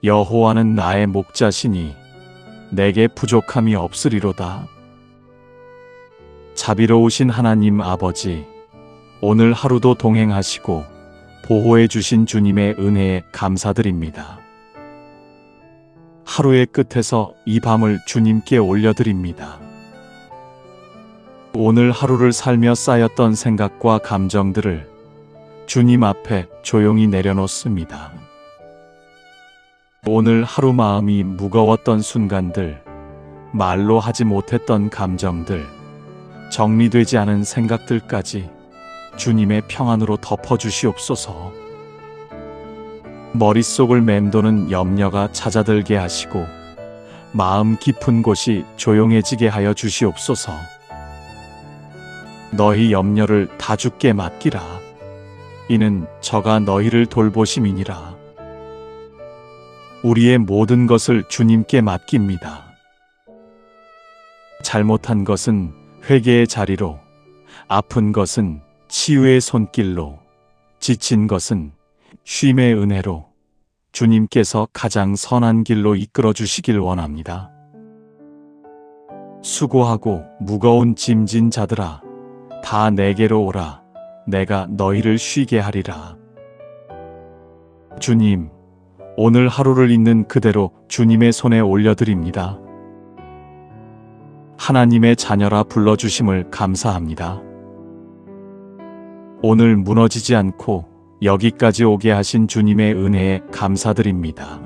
여호와는 나의 목자시니 내게 부족함이 없으리로다. 자비로우신 하나님 아버지, 오늘 하루도 동행하시고 보호해 주신 주님의 은혜에 감사드립니다. 하루의 끝에서 이 밤을 주님께 올려드립니다. 오늘 하루를 살며 쌓였던 생각과 감정들을 주님 앞에 조용히 내려놓습니다. 오늘 하루 마음이 무거웠던 순간들, 말로 하지 못했던 감정들, 정리되지 않은 생각들까지 주님의 평안으로 덮어주시옵소서. 머릿속을 맴도는 염려가 찾아들게 하시고 마음 깊은 곳이 조용해지게 하여 주시옵소서. 너희 염려를 다 주께 맡기라. 이는 저가 너희를 돌보심이니라. 우리의 모든 것을 주님께 맡깁니다. 잘못한 것은 회개의 자리로, 아픈 것은 치유의 손길로, 지친 것은 쉼의 은혜로 주님께서 가장 선한 길로 이끌어 주시길 원합니다. 수고하고 무거운 짐진 자들아, 다 내게로 오라. 내가 너희를 쉬게 하리라. 주님, 오늘 하루를 있는 그대로 주님의 손에 올려드립니다. 하나님의 자녀라 불러주심을 감사합니다. 오늘 무너지지 않고 여기까지 오게 하신 주님의 은혜에 감사드립니다.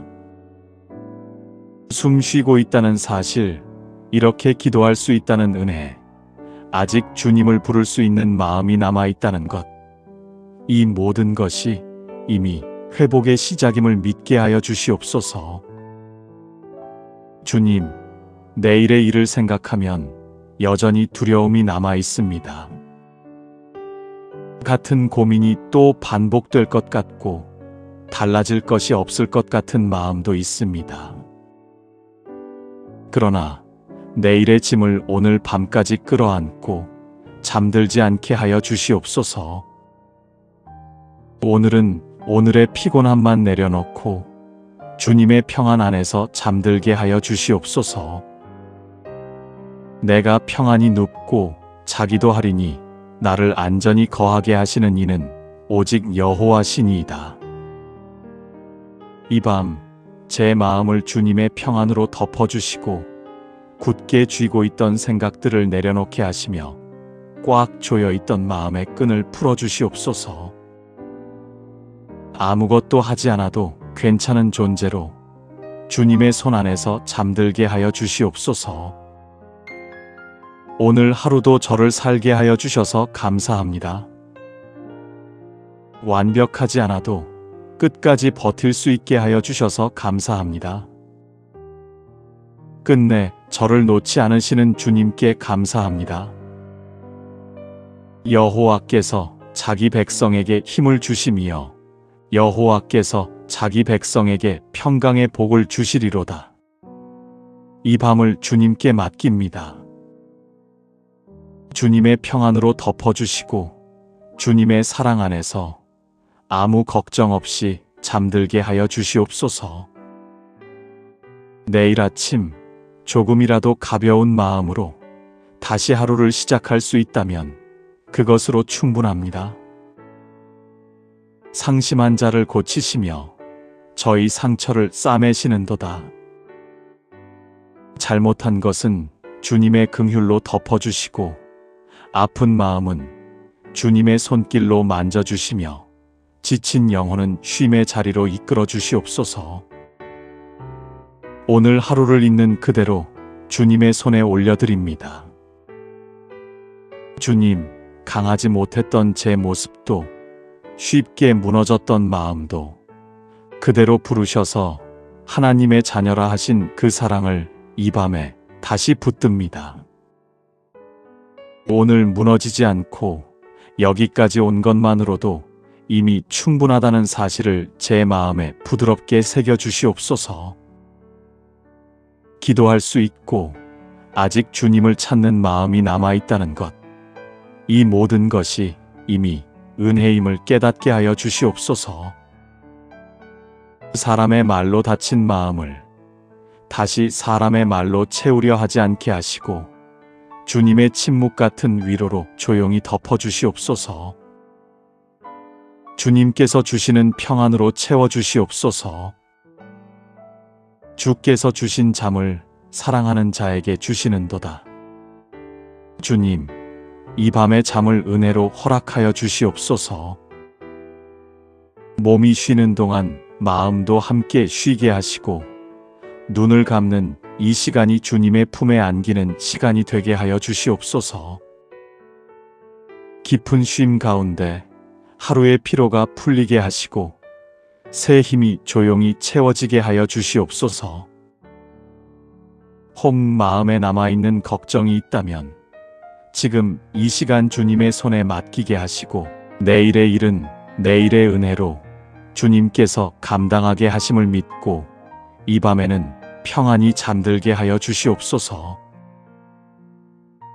숨 쉬고 있다는 사실, 이렇게 기도할 수 있다는 은혜, 아직 주님을 부를 수 있는 마음이 남아있다는 것, 이 모든 것이 이미 회복의 시작임을 믿게 하여 주시옵소서. 주님, 내일의 일을 생각하면 여전히 두려움이 남아 있습니다. 같은 고민이 또 반복될 것 같고 달라질 것이 없을 것 같은 마음도 있습니다. 그러나 내일의 짐을 오늘 밤까지 끌어안고 잠들지 않게 하여 주시옵소서. 오늘은 오늘의 피곤함만 내려놓고 주님의 평안 안에서 잠들게 하여 주시옵소서. 내가 평안히 눕고 자기도 하리니 나를 안전히 거하게 하시는 이는 오직 여호와시니이다. 이 밤 제 마음을 주님의 평안으로 덮어주시고 굳게 쥐고 있던 생각들을 내려놓게 하시며 꽉 조여있던 마음의 끈을 풀어주시옵소서. 아무것도 하지 않아도 괜찮은 존재로 주님의 손 안에서 잠들게 하여 주시옵소서. 오늘 하루도 저를 살게 하여 주셔서 감사합니다. 완벽하지 않아도 끝까지 버틸 수 있게 하여 주셔서 감사합니다. 끝내 저를 놓지 않으시는 주님께 감사합니다. 여호와께서 자기 백성에게 힘을 주심이여 여호와께서 자기 백성에게 평강의 복을 주시리로다. 이 밤을 주님께 맡깁니다. 주님의 평안으로 덮어주시고 주님의 사랑 안에서 아무 걱정 없이 잠들게 하여 주시옵소서. 내일 아침 조금이라도 가벼운 마음으로 다시 하루를 시작할 수 있다면 그것으로 충분합니다. 상심한 자를 고치시며 저희 상처를 싸매시는도다. 잘못한 것은 주님의 긍휼로 덮어주시고 아픈 마음은 주님의 손길로 만져주시며 지친 영혼은 쉼의 자리로 이끌어 주시옵소서. 오늘 하루를 있는 그대로 주님의 손에 올려드립니다. 주님, 강하지 못했던 제 모습도 쉽게 무너졌던 마음도 그대로 부르셔서 하나님의 자녀라 하신 그 사랑을 이 밤에 다시 붙듭니다. 오늘 무너지지 않고 여기까지 온 것만으로도 이미 충분하다는 사실을 제 마음에 부드럽게 새겨주시옵소서. 기도할 수 있고 아직 주님을 찾는 마음이 남아있다는 것, 이 모든 것이 이미 은혜임을 깨닫게 하여 주시옵소서. 사람의 말로 다친 마음을 다시 사람의 말로 채우려 하지 않게 하시고 주님의 침묵 같은 위로로 조용히 덮어주시옵소서. 주님께서 주시는 평안으로 채워주시옵소서. 주께서 주신 잠을 사랑하는 자에게 주시는도다. 주님, 이 밤의 잠을 은혜로 허락하여 주시옵소서. 몸이 쉬는 동안 마음도 함께 쉬게 하시고 눈을 감는 이 시간이 주님의 품에 안기는 시간이 되게 하여 주시옵소서. 깊은 쉼 가운데 하루의 피로가 풀리게 하시고 새 힘이 조용히 채워지게 하여 주시옵소서. 혹 마음에 남아있는 걱정이 있다면 지금 이 시간 주님의 손에 맡기게 하시고 내일의 일은 내일의 은혜로 주님께서 감당하게 하심을 믿고 이 밤에는 평안히 잠들게 하여 주시옵소서.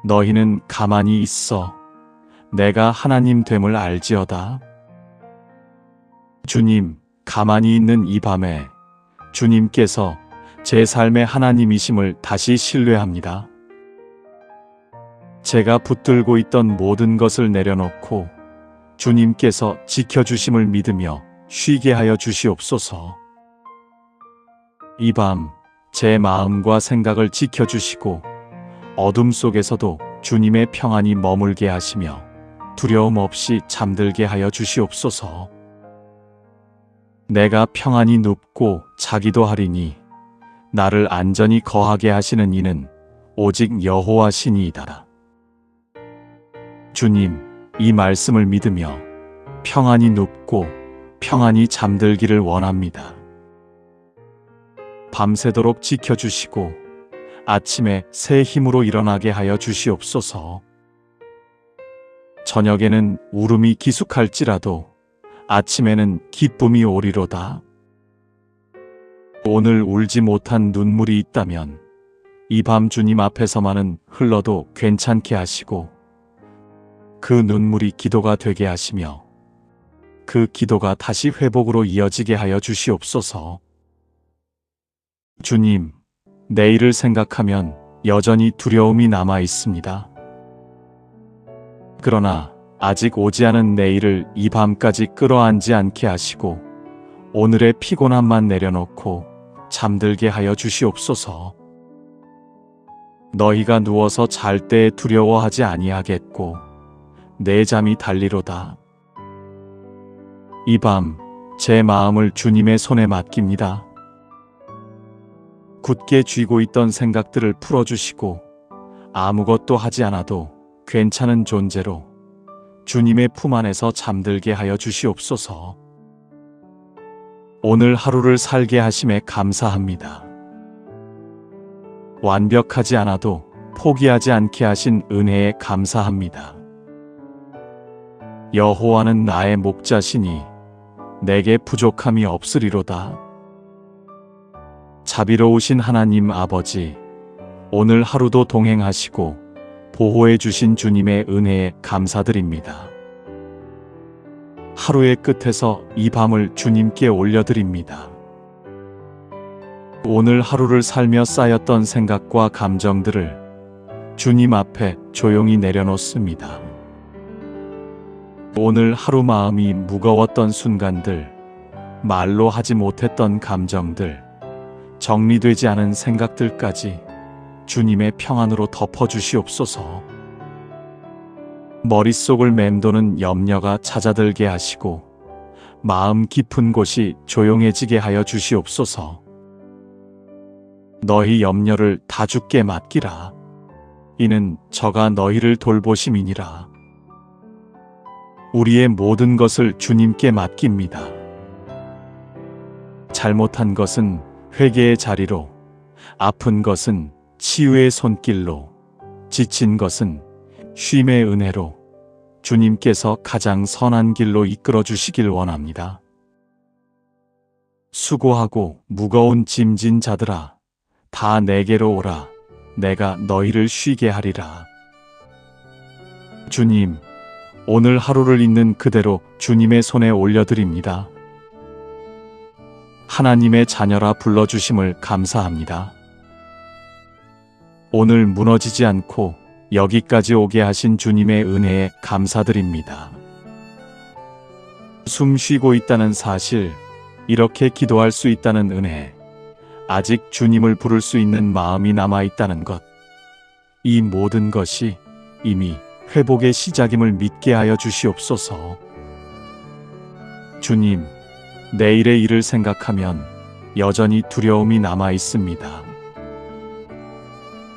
너희는 가만히 있어 내가 하나님 됨을 알지어다. 주님, 가만히 있는 이 밤에 주님께서 제 삶의 하나님이심을 다시 신뢰합니다. 제가 붙들고 있던 모든 것을 내려놓고 주님께서 지켜주심을 믿으며 쉬게 하여 주시옵소서. 이 밤 제 마음과 생각을 지켜주시고 어둠 속에서도 주님의 평안이 머물게 하시며 두려움 없이 잠들게 하여 주시옵소서. 내가 평안히 눕고 자기도 하리니 나를 안전히 거하게 하시는 이는 오직 여호와 신이이다. 주님, 이 말씀을 믿으며 평안히 눕고 평안히 잠들기를 원합니다. 밤새도록 지켜주시고 아침에 새 힘으로 일어나게 하여 주시옵소서. 저녁에는 울음이 기숙할지라도 아침에는 기쁨이 오리로다. 오늘 울지 못한 눈물이 있다면 이 밤 주님 앞에서만은 흘러도 괜찮게 하시고 그 눈물이 기도가 되게 하시며 그 기도가 다시 회복으로 이어지게 하여 주시옵소서. 주님, 내일을 생각하면 여전히 두려움이 남아 있습니다. 그러나 아직 오지 않은 내일을 이 밤까지 끌어안지 않게 하시고 오늘의 피곤함만 내려놓고 잠들게 하여 주시옵소서. 너희가 누워서 잘 때에 두려워하지 아니하겠고 내 잠이 달리로다. 이 밤 제 마음을 주님의 손에 맡깁니다. 굳게 쥐고 있던 생각들을 풀어주시고 아무것도 하지 않아도 괜찮은 존재로 주님의 품 안에서 잠들게 하여 주시옵소서. 오늘 하루를 살게 하심에 감사합니다. 완벽하지 않아도 포기하지 않게 하신 은혜에 감사합니다. 여호와는 나의 목자시니 내게 부족함이 없으리로다. 자비로우신 하나님 아버지, 오늘 하루도 동행하시고 보호해 주신 주님의 은혜에 감사드립니다. 하루의 끝에서 이 밤을 주님께 올려드립니다. 오늘 하루를 살며 쌓였던 생각과 감정들을 주님 앞에 조용히 내려놓습니다. 오늘 하루 마음이 무거웠던 순간들, 말로 하지 못했던 감정들, 정리되지 않은 생각들까지 주님의 평안으로 덮어주시옵소서. 머릿속을 맴도는 염려가 찾아들게 하시고 마음 깊은 곳이 조용해지게 하여 주시옵소서. 너희 염려를 다 주께 맡기라. 이는 저가 너희를 돌보심이니라. 우리의 모든 것을 주님께 맡깁니다. 잘못한 것은 회개의 자리로, 아픈 것은 치유의 손길로, 지친 것은 쉼의 은혜로 주님께서 가장 선한 길로 이끌어 주시길 원합니다. 수고하고 무거운 짐진 자들아, 다 내게로 오라. 내가 너희를 쉬게 하리라. 주님, 오늘 하루를 있는 그대로 주님의 손에 올려드립니다. 하나님의 자녀라 불러주심을 감사합니다. 오늘 무너지지 않고 여기까지 오게 하신 주님의 은혜에 감사드립니다. 숨 쉬고 있다는 사실, 이렇게 기도할 수 있다는 은혜, 아직 주님을 부를 수 있는 마음이 남아있다는 것, 이 모든 것이 이미 회복의 시작임을 믿게 하여 주시옵소서. 주님, 내일의 일을 생각하면 여전히 두려움이 남아 있습니다.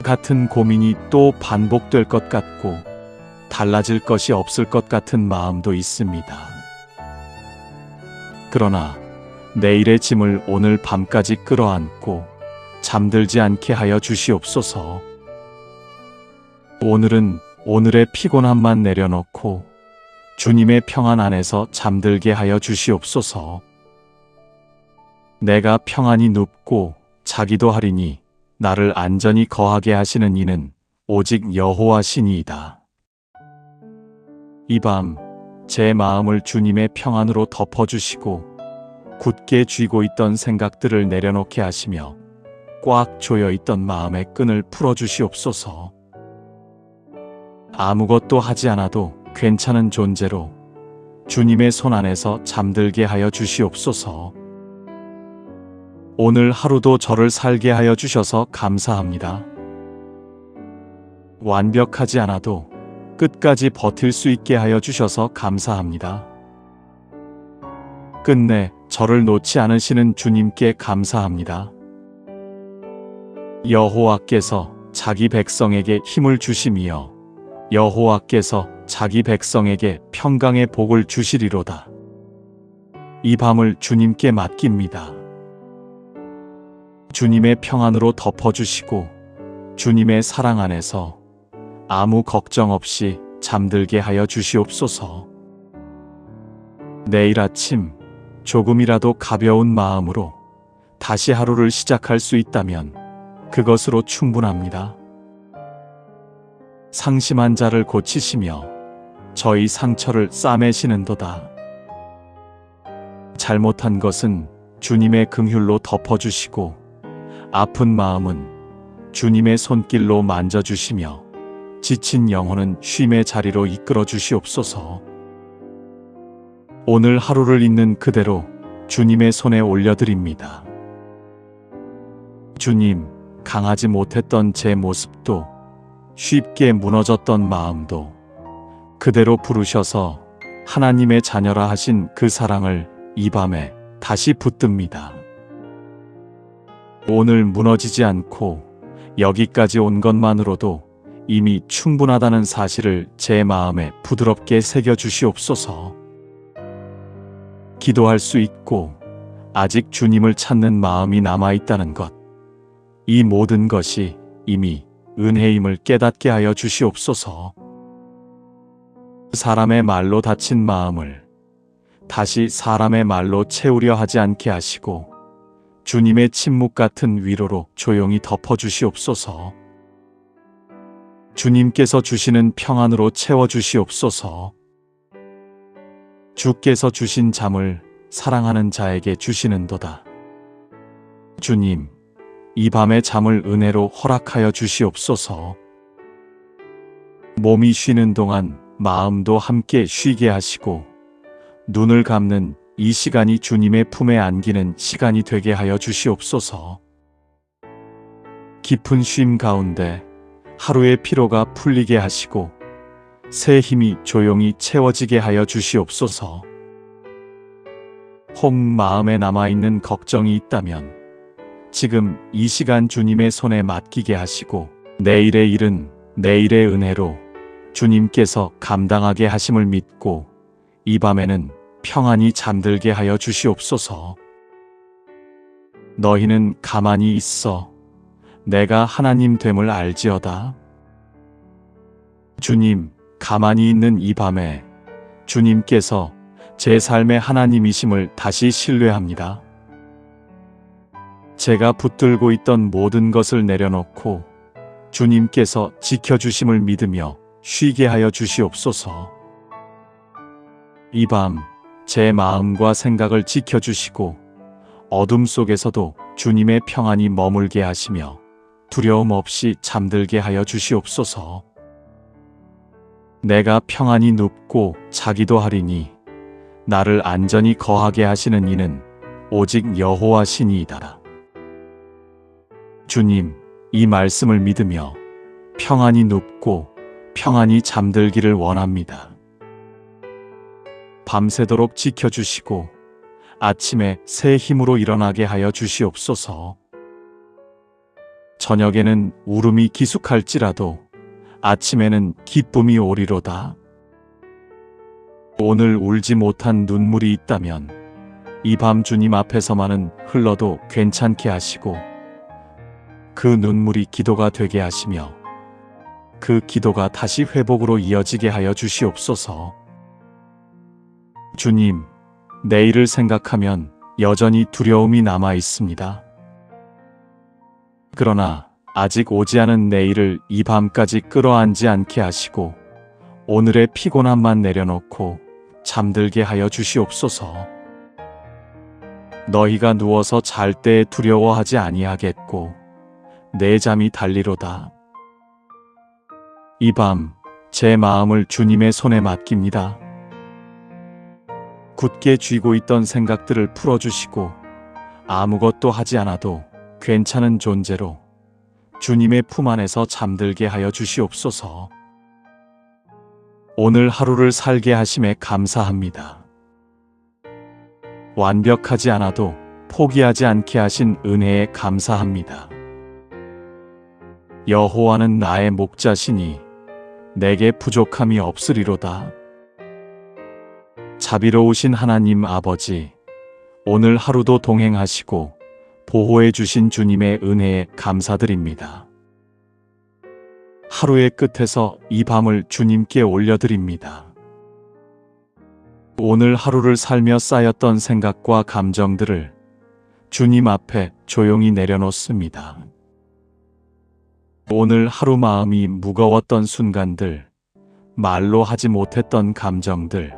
같은 고민이 또 반복될 것 같고 달라질 것이 없을 것 같은 마음도 있습니다. 그러나 내일의 짐을 오늘 밤까지 끌어안고 잠들지 않게 하여 주시옵소서. 오늘은 오늘의 피곤함만 내려놓고 주님의 평안 안에서 잠들게 하여 주시옵소서. 내가 평안히 눕고 자기도 하리니 나를 안전히 거하게 하시는 이는 오직 여호와시니이다. 이 밤 제 마음을 주님의 평안으로 덮어주시고 굳게 쥐고 있던 생각들을 내려놓게 하시며 꽉 조여있던 마음의 끈을 풀어주시옵소서. 아무것도 하지 않아도 괜찮은 존재로 주님의 손 안에서 잠들게 하여 주시옵소서. 오늘 하루도 저를 살게 하여 주셔서 감사합니다. 완벽하지 않아도 끝까지 버틸 수 있게 하여 주셔서 감사합니다. 끝내 저를 놓지 않으시는 주님께 감사합니다. 여호와께서 자기 백성에게 힘을 주심이여 여호와께서 자기 백성에게 평강의 복을 주시리로다. 이 밤을 주님께 맡깁니다. 주님의 평안으로 덮어주시고 주님의 사랑 안에서 아무 걱정 없이 잠들게 하여 주시옵소서. 내일 아침 조금이라도 가벼운 마음으로 다시 하루를 시작할 수 있다면 그것으로 충분합니다. 상심한 자를 고치시며 저희 상처를 싸매시는도다. 잘못한 것은 주님의 긍휼로 덮어주시고 아픈 마음은 주님의 손길로 만져주시며 지친 영혼은 쉼의 자리로 이끌어 주시옵소서. 오늘 하루를 있는 그대로 주님의 손에 올려드립니다. 주님, 강하지 못했던 제 모습도 쉽게 무너졌던 마음도 그대로 부르셔서 하나님의 자녀라 하신 그 사랑을 이 밤에 다시 붙듭니다. 오늘 무너지지 않고 여기까지 온 것만으로도 이미 충분하다는 사실을 제 마음에 부드럽게 새겨주시옵소서. 기도할 수 있고 아직 주님을 찾는 마음이 남아있다는 것, 이 모든 것이 이미 은혜임을 깨닫게 하여 주시옵소서. 사람의 말로 다친 마음을 다시 사람의 말로 채우려 하지 않게 하시고 주님의 침묵 같은 위로로 조용히 덮어주시옵소서. 주님께서 주시는 평안으로 채워주시옵소서. 주께서 주신 잠을 사랑하는 자에게 주시는도다. 주님, 이 밤의 잠을 은혜로 허락하여 주시옵소서. 몸이 쉬는 동안 마음도 함께 쉬게 하시고 눈을 감는 이 시간이 주님의 품에 안기는 시간이 되게 하여 주시옵소서. 깊은 쉼 가운데 하루의 피로가 풀리게 하시고 새 힘이 조용히 채워지게 하여 주시옵소서. 혹 마음에 남아있는 걱정이 있다면 지금 이 시간 주님의 손에 맡기게 하시고 내일의 일은 내일의 은혜로 주님께서 감당하게 하심을 믿고 이 밤에는 평안히 잠들게 하여 주시옵소서. 너희는 가만히 있어 내가 하나님 됨을 알지어다. 주님, 가만히 있는 이 밤에 주님께서 제 삶의 하나님이심을 다시 신뢰합니다. 제가 붙들고 있던 모든 것을 내려놓고 주님께서 지켜주심을 믿으며 쉬게 하여 주시옵소서. 이 밤 제 마음과 생각을 지켜주시고 어둠 속에서도 주님의 평안이 머물게 하시며 두려움 없이 잠들게 하여 주시옵소서. 내가 평안히 눕고 자기도 하리니 나를 안전히 거하게 하시는 이는 오직 여호와 신이이다. 주님, 이 말씀을 믿으며 평안히 눕고 평안히 잠들기를 원합니다. 밤새도록 지켜주시고 아침에 새 힘으로 일어나게 하여 주시옵소서. 저녁에는 울음이 기숙할지라도 아침에는 기쁨이 오리로다. 오늘 울지 못한 눈물이 있다면 이 밤 주님 앞에서만은 흘러도 괜찮게 하시고 그 눈물이 기도가 되게 하시며 그 기도가 다시 회복으로 이어지게 하여 주시옵소서. 주님, 내일을 생각하면 여전히 두려움이 남아 있습니다. 그러나 아직 오지 않은 내일을 이 밤까지 끌어안지 않게 하시고 오늘의 피곤함만 내려놓고 잠들게 하여 주시옵소서. 너희가 누워서 잘 때에 두려워하지 아니하겠고 내 잠이 달리로다. 이 밤 제 마음을 주님의 손에 맡깁니다. 굳게 쥐고 있던 생각들을 풀어주시고 아무것도 하지 않아도 괜찮은 존재로 주님의 품 안에서 잠들게 하여 주시옵소서. 오늘 하루를 살게 하심에 감사합니다. 완벽하지 않아도 포기하지 않게 하신 은혜에 감사합니다. 여호와는 나의 목자시니 내게 부족함이 없으리로다. 자비로우신 하나님 아버지, 오늘 하루도 동행하시고 보호해 주신 주님의 은혜에 감사드립니다. 하루의 끝에서 이 밤을 주님께 올려드립니다. 오늘 하루를 살며 쌓였던 생각과 감정들을 주님 앞에 조용히 내려놓습니다. 오늘 하루 마음이 무거웠던 순간들, 말로 하지 못했던 감정들,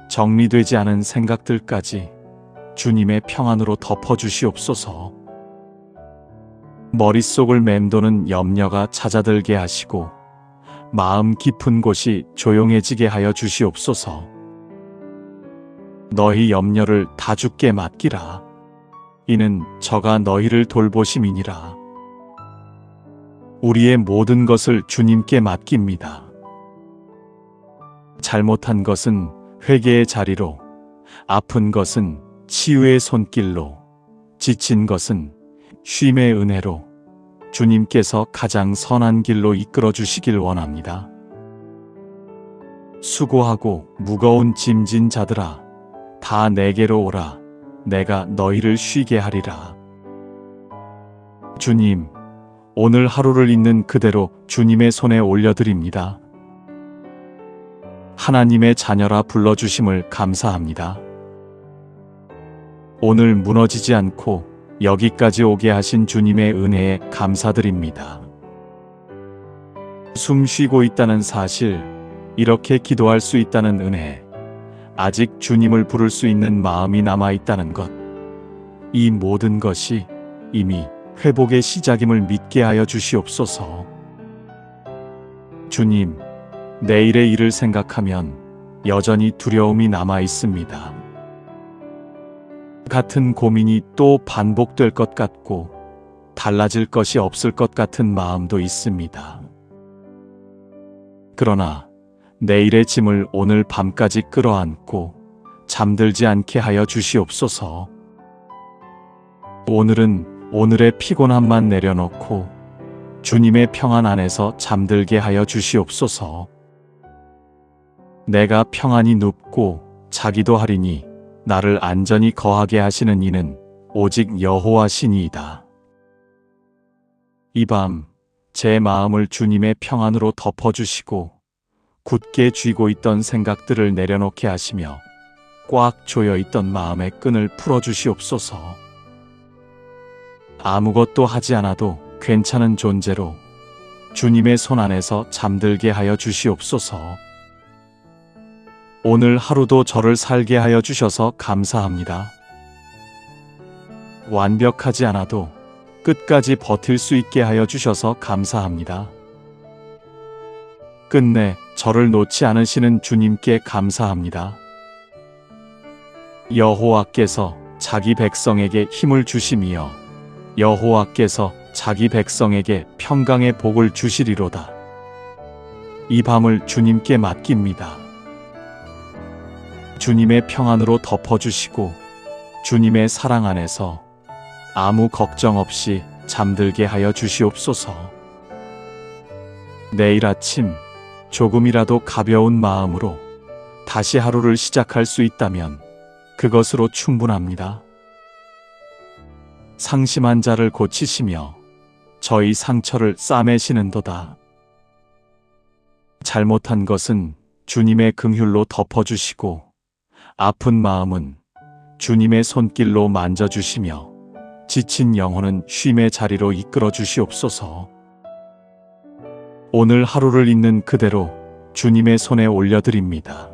정리되지 않은 생각들까지 주님의 평안으로 덮어주시옵소서. 머릿속을 맴도는 염려가 찾아들게 하시고 마음 깊은 곳이 조용해지게 하여 주시옵소서. 너희 염려를 다 주께 맡기라. 이는 저가 너희를 돌보심이니라. 우리의 모든 것을 주님께 맡깁니다. 잘못한 것은 회개의 자리로, 아픈 것은 치유의 손길로, 지친 것은 쉼의 은혜로 주님께서 가장 선한 길로 이끌어 주시길 원합니다. 수고하고 무거운 짐진 자들아, 다 내게로 오라. 내가 너희를 쉬게 하리라. 주님, 오늘 하루를 있는 그대로 주님의 손에 올려드립니다. 하나님의 자녀라 불러주심을 감사합니다. 오늘 무너지지 않고 여기까지 오게 하신 주님의 은혜에 감사드립니다. 숨 쉬고 있다는 사실, 이렇게 기도할 수 있다는 은혜, 아직 주님을 부를 수 있는 마음이 남아 있다는 것, 이 모든 것이 이미 회복의 시작임을 믿게 하여 주시옵소서. 주님, 내일의 일을 생각하면 여전히 두려움이 남아 있습니다. 같은 고민이 또 반복될 것 같고 달라질 것이 없을 것 같은 마음도 있습니다. 그러나 내일의 짐을 오늘 밤까지 끌어안고 잠들지 않게 하여 주시옵소서. 오늘은 오늘의 피곤함만 내려놓고 주님의 평안 안에서 잠들게 하여 주시옵소서. 내가 평안히 눕고 자기도 하리니 나를 안전히 거하게 하시는 이는 오직 여호와 신이이다. 이 밤 제 마음을 주님의 평안으로 덮어주시고 굳게 쥐고 있던 생각들을 내려놓게 하시며 꽉 조여있던 마음의 끈을 풀어주시옵소서. 아무것도 하지 않아도 괜찮은 존재로 주님의 손 안에서 잠들게 하여 주시옵소서. 오늘 하루도 저를 살게 하여 주셔서 감사합니다. 완벽하지 않아도 끝까지 버틸 수 있게 하여 주셔서 감사합니다. 끝내 저를 놓지 않으시는 주님께 감사합니다. 여호와께서 자기 백성에게 힘을 주심이여 여호와께서 자기 백성에게 평강의 복을 주시리로다. 이 밤을 주님께 맡깁니다. 주님의 평안으로 덮어주시고 주님의 사랑 안에서 아무 걱정 없이 잠들게 하여 주시옵소서. 내일 아침 조금이라도 가벼운 마음으로 다시 하루를 시작할 수 있다면 그것으로 충분합니다. 상심한 자를 고치시며 저희 상처를 싸매시는도다. 잘못한 것은 주님의 긍휼로 덮어주시고 아픈 마음은 주님의 손길로 만져주시며 지친 영혼은 쉼의 자리로 이끌어 주시옵소서. 오늘 하루를 있는 그대로 주님의 손에 올려드립니다.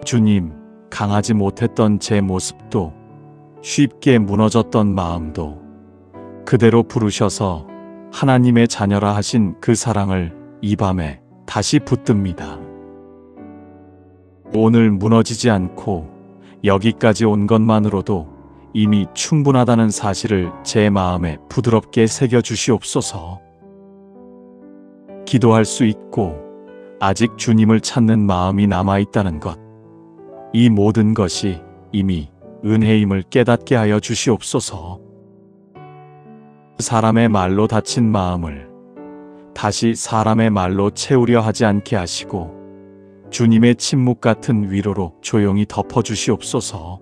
주님, 강하지 못했던 제 모습도 쉽게 무너졌던 마음도 그대로 부르셔서 하나님의 자녀라 하신 그 사랑을 이 밤에 다시 붙듭니다. 오늘 무너지지 않고 여기까지 온 것만으로도 이미 충분하다는 사실을 제 마음에 부드럽게 새겨주시옵소서. 기도할 수 있고 아직 주님을 찾는 마음이 남아있다는 것, 이 모든 것이 이미 은혜임을 깨닫게 하여 주시옵소서. 사람의 말로 다친 마음을 다시 사람의 말로 채우려 하지 않게 하시고 주님의 침묵 같은 위로로 조용히 덮어주시옵소서.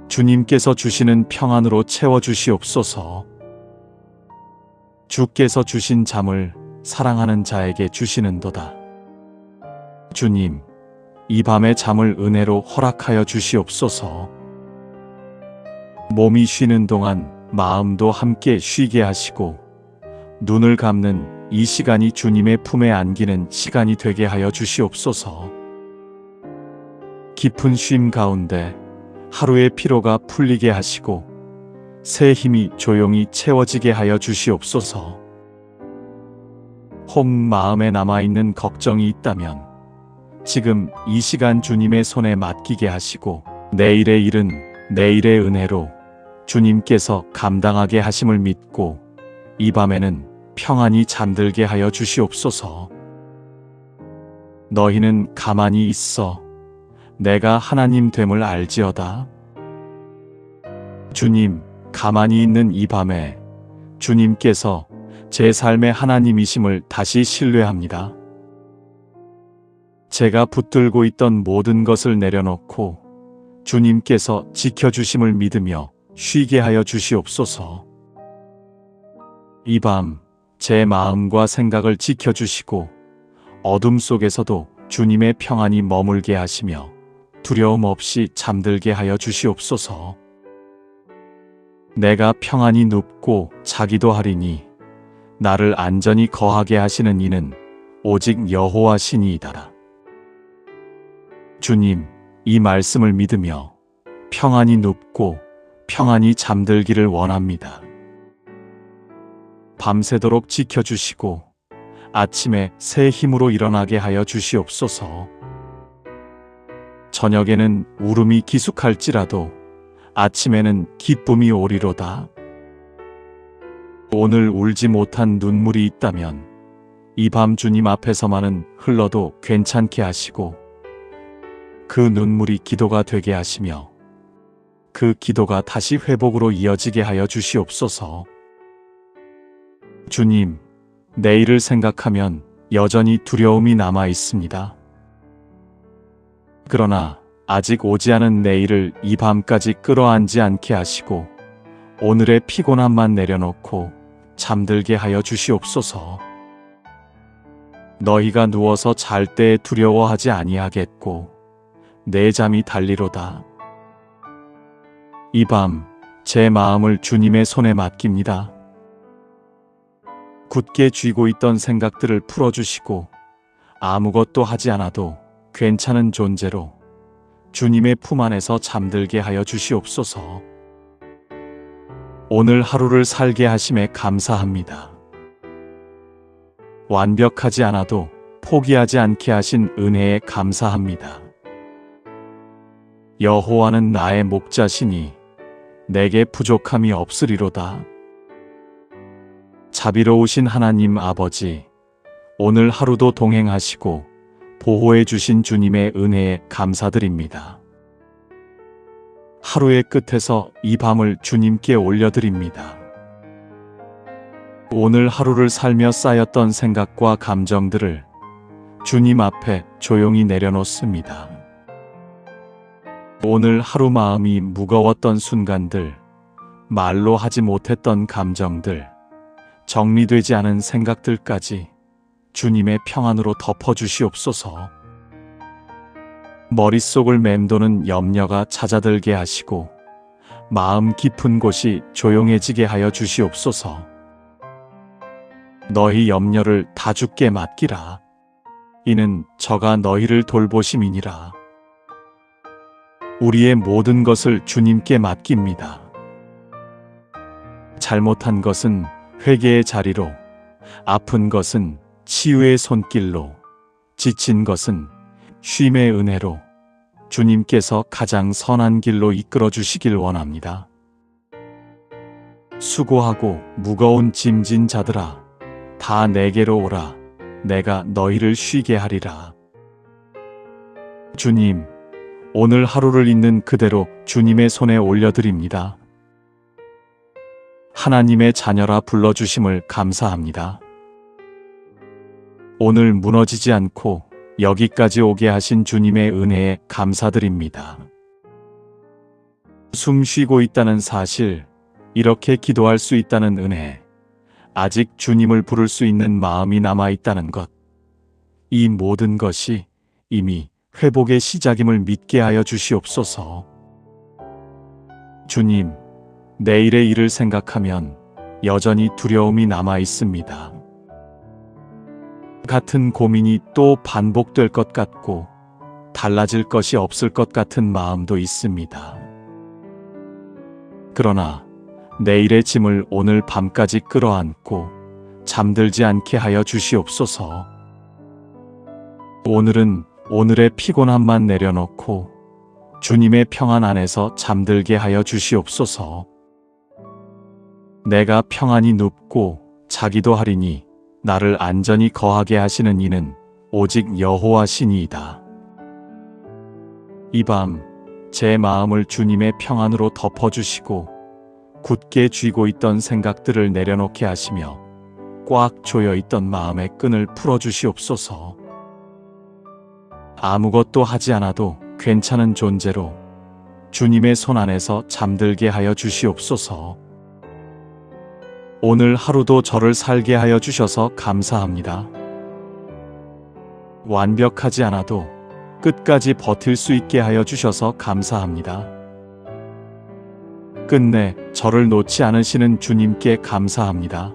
주님께서 주시는 평안으로 채워주시옵소서. 주께서 주신 잠을 사랑하는 자에게 주시는도다. 주님, 이 밤의 잠을 은혜로 허락하여 주시옵소서. 몸이 쉬는 동안 마음도 함께 쉬게 하시고 눈을 감는 이 시간이 주님의 품에 안기는 시간이 되게 하여 주시옵소서. 깊은 쉼 가운데 하루의 피로가 풀리게 하시고 새 힘이 조용히 채워지게 하여 주시옵소서. 혹 마음에 남아있는 걱정이 있다면 지금 이 시간 주님의 손에 맡기게 하시고 내일의 일은 내일의 은혜로 주님께서 감당하게 하심을 믿고 이 밤에는 평안히 잠들게 하여 주시옵소서. 너희는 가만히 있어 내가 하나님 됨을 알지어다. 주님, 가만히 있는 이 밤에 주님께서 제 삶의 하나님이심을 다시 신뢰합니다. 제가 붙들고 있던 모든 것을 내려놓고 주님께서 지켜주심을 믿으며 쉬게 하여 주시옵소서. 이 밤 제 마음과 생각을 지켜주시고 어둠 속에서도 주님의 평안이 머물게 하시며 두려움 없이 잠들게 하여 주시옵소서. 내가 평안히 눕고 자기도 하리니 나를 안전히 거하게 하시는 이는 오직 여호와 신이이다. 주님, 이 말씀을 믿으며 평안히 눕고 평안히 잠들기를 원합니다. 밤새도록 지켜주시고 아침에 새 힘으로 일어나게 하여 주시옵소서. 저녁에는 울음이 기숙할지라도 아침에는 기쁨이 오리로다. 오늘 울지 못한 눈물이 있다면 이 밤 주님 앞에서만은 흘러도 괜찮게 하시고 그 눈물이 기도가 되게 하시며 그 기도가 다시 회복으로 이어지게 하여 주시옵소서. 주님, 내일을 생각하면 여전히 두려움이 남아 있습니다. 그러나 아직 오지 않은 내일을 이 밤까지 끌어안지 않게 하시고 오늘의 피곤함만 내려놓고 잠들게 하여 주시옵소서. 너희가 누워서 잘 때에 두려워하지 아니하겠고 내 잠이 달리로다. 이 밤 제 마음을 주님의 손에 맡깁니다. 굳게 쥐고 있던 생각들을 풀어주시고 아무것도 하지 않아도 괜찮은 존재로 주님의 품 안에서 잠들게 하여 주시옵소서. 오늘 하루를 살게 하심에 감사합니다. 완벽하지 않아도 포기하지 않게 하신 은혜에 감사합니다. 여호와는 나의 목자시니 내게 부족함이 없으리로다. 자비로우신 하나님 아버지, 오늘 하루도 동행하시고 보호해 주신 주님의 은혜에 감사드립니다. 하루의 끝에서 이 밤을 주님께 올려드립니다. 오늘 하루를 살며 쌓였던 생각과 감정들을 주님 앞에 조용히 내려놓습니다. 오늘 하루 마음이 무거웠던 순간들, 말로 하지 못했던 감정들, 정리되지 않은 생각들까지 주님의 평안으로 덮어주시옵소서. 머릿속을 맴도는 염려가 잦아들게 하시고 마음 깊은 곳이 조용해지게 하여 주시옵소서. 너희 염려를 다 주께 맡기라. 이는 저가 너희를 돌보심이니라. 우리의 모든 것을 주님께 맡깁니다. 잘못한 것은 회개의 자리로, 아픈 것은 치유의 손길로, 지친 것은 쉼의 은혜로 주님께서 가장 선한 길로 이끌어 주시길 원합니다. 수고하고 무거운 짐진 자들아, 다 내게로 오라. 내가 너희를 쉬게 하리라. 주님, 오늘 하루를 있는 그대로 주님의 손에 올려드립니다. 하나님의 자녀라 불러주심을 감사합니다. 오늘 무너지지 않고 여기까지 오게 하신 주님의 은혜에 감사드립니다. 숨 쉬고 있다는 사실, 이렇게 기도할 수 있다는 은혜, 아직 주님을 부를 수 있는 마음이 남아 있다는 것, 이 모든 것이 이미 회복의 시작임을 믿게 하여 주시옵소서. 주님, 내일의 일을 생각하면 여전히 두려움이 남아 있습니다. 같은 고민이 또 반복될 것 같고 달라질 것이 없을 것 같은 마음도 있습니다. 그러나 내일의 짐을 오늘 밤까지 끌어안고 잠들지 않게 하여 주시옵소서. 오늘은 오늘의 피곤함만 내려놓고 주님의 평안 안에서 잠들게 하여 주시옵소서. 내가 평안히 눕고 자기도 하리니 나를 안전히 거하게 하시는 이는 오직 여호와시니이다. 이 밤 제 마음을 주님의 평안으로 덮어주시고 굳게 쥐고 있던 생각들을 내려놓게 하시며 꽉 조여있던 마음의 끈을 풀어주시옵소서. 아무것도 하지 않아도 괜찮은 존재로 주님의 손 안에서 잠들게 하여 주시옵소서. 오늘 하루도 저를 살게 하여 주셔서 감사합니다. 완벽하지 않아도 끝까지 버틸 수 있게 하여 주셔서 감사합니다. 끝내 저를 놓지 않으시는 주님께 감사합니다.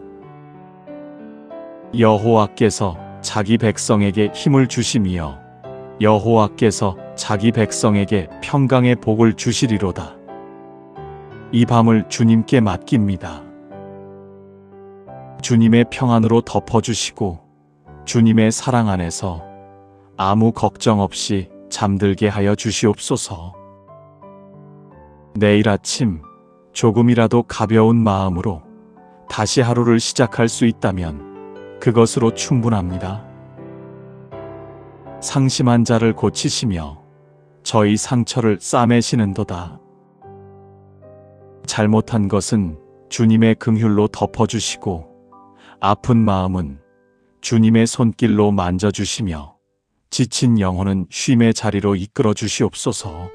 여호와께서 자기 백성에게 힘을 주심이여 여호와께서 자기 백성에게 평강의 복을 주시리로다. 이 밤을 주님께 맡깁니다. 주님의 평안으로 덮어주시고 주님의 사랑 안에서 아무 걱정 없이 잠들게 하여 주시옵소서. 내일 아침 조금이라도 가벼운 마음으로 다시 하루를 시작할 수 있다면 그것으로 충분합니다. 상심한 자를 고치시며 저희 상처를 싸매시는도다. 잘못한 것은 주님의 긍휼로 덮어주시고 아픈 마음은 주님의 손길로 만져주시며 지친 영혼은 쉼의 자리로 이끌어 주시옵소서.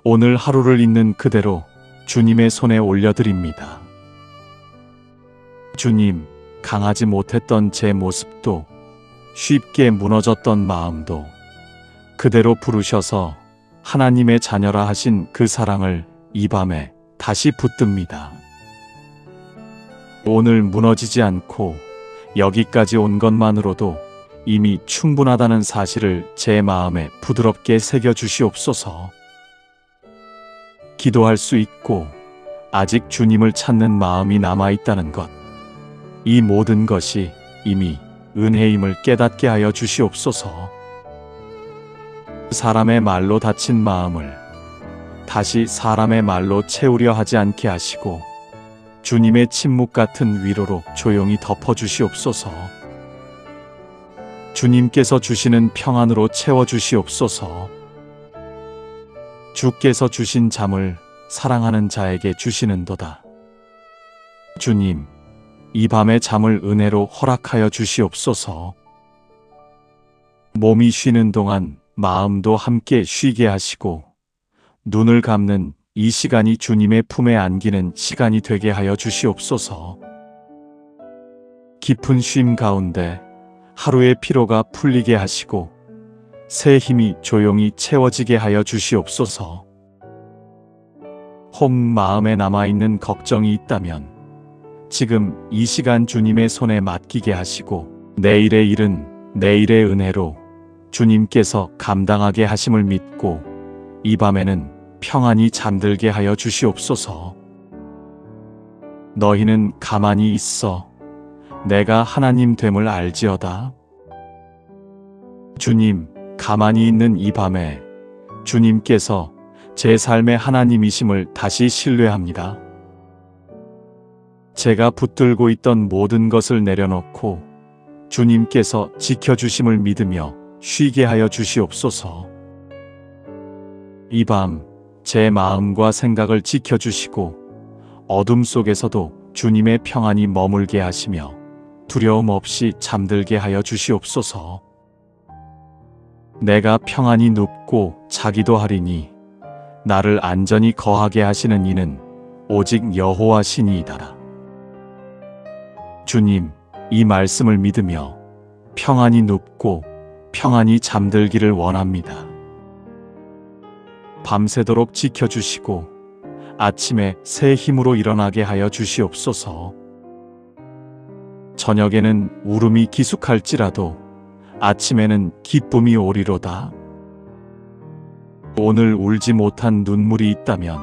오늘 하루를 있는 그대로 주님의 손에 올려드립니다. 주님, 강하지 못했던 제 모습도 쉽게 무너졌던 마음도 그대로 부르셔서 하나님의 자녀라 하신 그 사랑을 이 밤에 다시 붙듭니다. 오늘 무너지지 않고 여기까지 온 것만으로도 이미 충분하다는 사실을 제 마음에 부드럽게 새겨 주시옵소서. 기도할 수 있고 아직 주님을 찾는 마음이 남아있다는 것, 이 모든 것이 이미 은혜임을 깨닫게 하여 주시옵소서. 사람의 말로 다친 마음을 다시 사람의 말로 채우려 하지 않게 하시고 주님의 침묵 같은 위로로 조용히 덮어주시옵소서. 주님께서 주시는 평안으로 채워주시옵소서. 주께서 주신 잠을 사랑하는 자에게 주시는도다. 주님, 이 밤의 잠을 은혜로 허락하여 주시옵소서. 몸이 쉬는 동안 마음도 함께 쉬게 하시고 눈을 감는 이 시간이 주님의 품에 안기는 시간이 되게 하여 주시옵소서. 깊은 쉼 가운데 하루의 피로가 풀리게 하시고 새 힘이 조용히 채워지게 하여 주시옵소서. 혹 마음에 남아있는 걱정이 있다면 지금 이 시간 주님의 손에 맡기게 하시고 내일의 일은 내일의 은혜로 주님께서 감당하게 하심을 믿고 이 밤에는 평안히 잠들게 하여 주시옵소서. 너희는 가만히 있어 내가 하나님 됨을 알지어다. 주님, 가만히 있는 이 밤에 주님께서 제 삶의 하나님이심을 다시 신뢰합니다. 제가 붙들고 있던 모든 것을 내려놓고 주님께서 지켜주심을 믿으며 쉬게 하여 주시옵소서. 이 밤 제 마음과 생각을 지켜주시고 어둠 속에서도 주님의 평안이 머물게 하시며 두려움 없이 잠들게 하여 주시옵소서. 내가 평안히 눕고 자기도 하리니 나를 안전히 거하게 하시는 이는 오직 여호와 신이이다. 주님, 이 말씀을 믿으며 평안히 눕고 평안히 잠들기를 원합니다. 밤새도록 지켜주시고 아침에 새 힘으로 일어나게 하여 주시옵소서. 저녁에는 울음이 기숙할지라도 아침에는 기쁨이 오리로다. 오늘 울지 못한 눈물이 있다면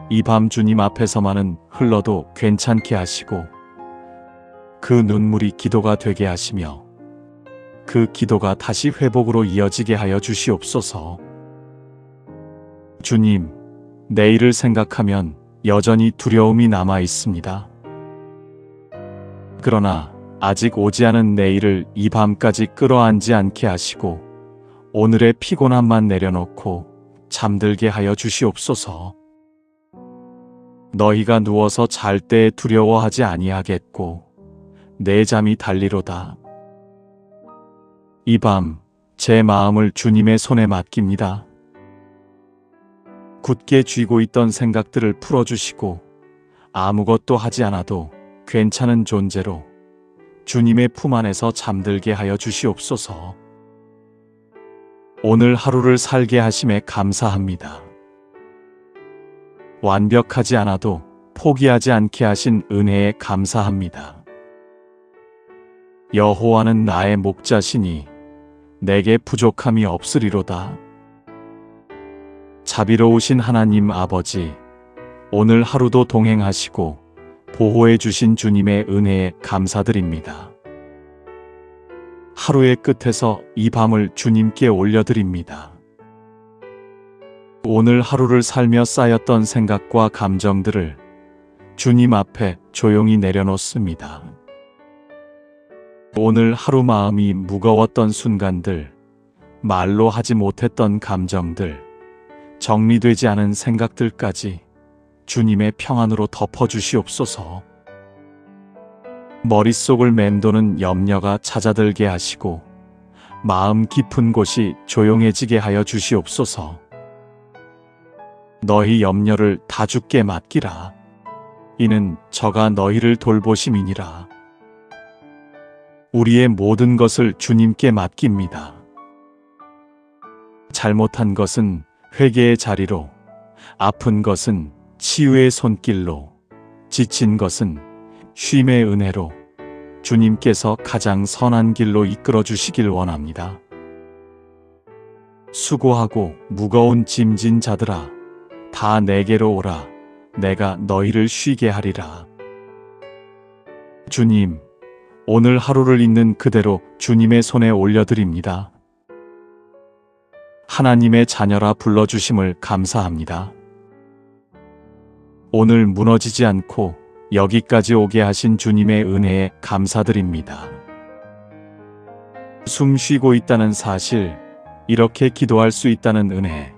이 밤 주님 앞에서만은 흘러도 괜찮게 하시고 그 눈물이 기도가 되게 하시며 그 기도가 다시 회복으로 이어지게 하여 주시옵소서. 주님, 내일을 생각하면 여전히 두려움이 남아 있습니다. 그러나 아직 오지 않은 내일을 이 밤까지 끌어안지 않게 하시고 오늘의 피곤함만 내려놓고 잠들게 하여 주시옵소서. 너희가 누워서 잘 때에 두려워하지 아니하겠고 내 잠이 달리로다. 이 밤 제 마음을 주님의 손에 맡깁니다. 굳게 쥐고 있던 생각들을 풀어주시고 아무것도 하지 않아도 괜찮은 존재로 주님의 품 안에서 잠들게 하여 주시옵소서. 오늘 하루를 살게 하심에 감사합니다. 완벽하지 않아도 포기하지 않게 하신 은혜에 감사합니다. 여호와는 나의 목자시니 내게 부족함이 없으리로다. 자비로우신 하나님 아버지, 오늘 하루도 동행하시고 보호해 주신 주님의 은혜에 감사드립니다. 하루의 끝에서 이 밤을 주님께 올려드립니다. 오늘 하루를 살며 쌓였던 생각과 감정들을 주님 앞에 조용히 내려놓습니다. 오늘 하루 마음이 무거웠던 순간들, 말로 하지 못했던 감정들, 정리되지 않은 생각들까지 주님의 평안으로 덮어주시옵소서. 머릿속을 맴도는 염려가 잦아들게 하시고 마음 깊은 곳이 조용해지게 하여 주시옵소서. 너희 염려를 다 주께 맡기라. 이는 저가 너희를 돌보심이니라. 우리의 모든 것을 주님께 맡깁니다. 잘못한 것은 회개의 자리로, 아픈 것은 치유의 손길로, 지친 것은 쉼의 은혜로, 주님께서 가장 선한 길로 이끌어 주시길 원합니다. 수고하고 무거운 짐진 자들아, 다 내게로 오라. 내가 너희를 쉬게 하리라. 주님, 오늘 하루를 있는 그대로 주님의 손에 올려드립니다. 하나님의 자녀라 불러주심을 감사합니다. 오늘 무너지지 않고 여기까지 오게 하신 주님의 은혜에 감사드립니다. 숨 쉬고 있다는 사실, 이렇게 기도할 수 있다는 은혜,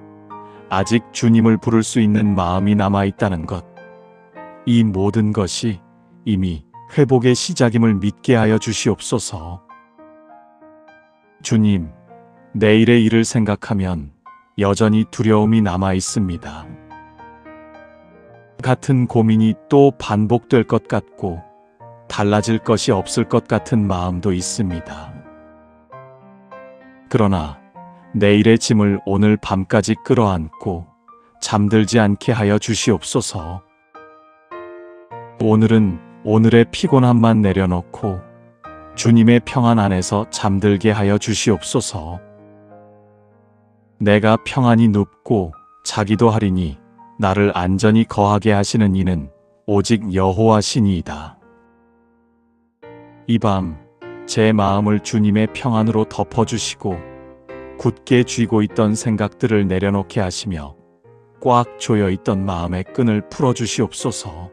아직 주님을 부를 수 있는 마음이 남아있다는 것, 이 모든 것이 이미 회복의 시작임을 믿게 하여 주시옵소서. 주님, 내일의 일을 생각하면 여전히 두려움이 남아 있습니다. 같은 고민이 또 반복될 것 같고 달라질 것이 없을 것 같은 마음도 있습니다. 그러나 내일의 짐을 오늘 밤까지 끌어안고 잠들지 않게 하여 주시옵소서. 오늘은 오늘의 피곤함만 내려놓고 주님의 평안 안에서 잠들게 하여 주시옵소서. 내가 평안히 눕고 자기도 하리니 나를 안전히 거하게 하시는 이는 오직 여호와 신이이다. 이 밤 제 마음을 주님의 평안으로 덮어주시고 굳게 쥐고 있던 생각들을 내려놓게 하시며 꽉 조여있던 마음의 끈을 풀어주시옵소서.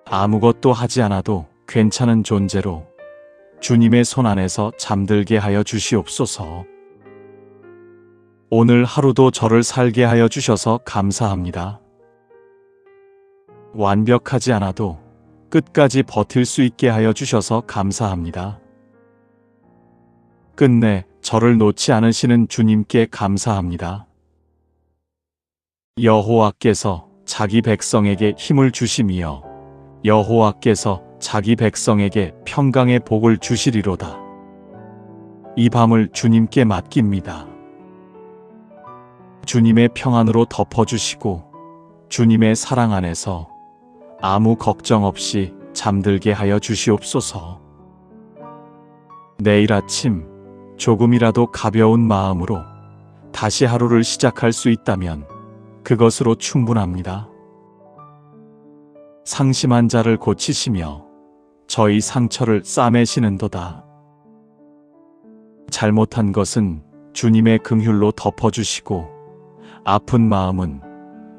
아무것도 하지 않아도 괜찮은 존재로 주님의 손 안에서 잠들게 하여 주시옵소서. 오늘 하루도 저를 살게 하여 주셔서 감사합니다. 완벽하지 않아도 끝까지 버틸 수 있게 하여 주셔서 감사합니다. 끝내 저를 놓지 않으시는 주님께 감사합니다. 여호와께서 자기 백성에게 힘을 주심이여 여호와께서 자기 백성에게 평강의 복을 주시리로다. 이 밤을 주님께 맡깁니다. 주님의 평안으로 덮어주시고 주님의 사랑 안에서 아무 걱정 없이 잠들게 하여 주시옵소서. 내일 아침 조금이라도 가벼운 마음으로 다시 하루를 시작할 수 있다면 그것으로 충분합니다. 상심한 자를 고치시며 저희 상처를 싸매시는도다. 잘못한 것은 주님의 긍휼로 덮어주시고 아픈 마음은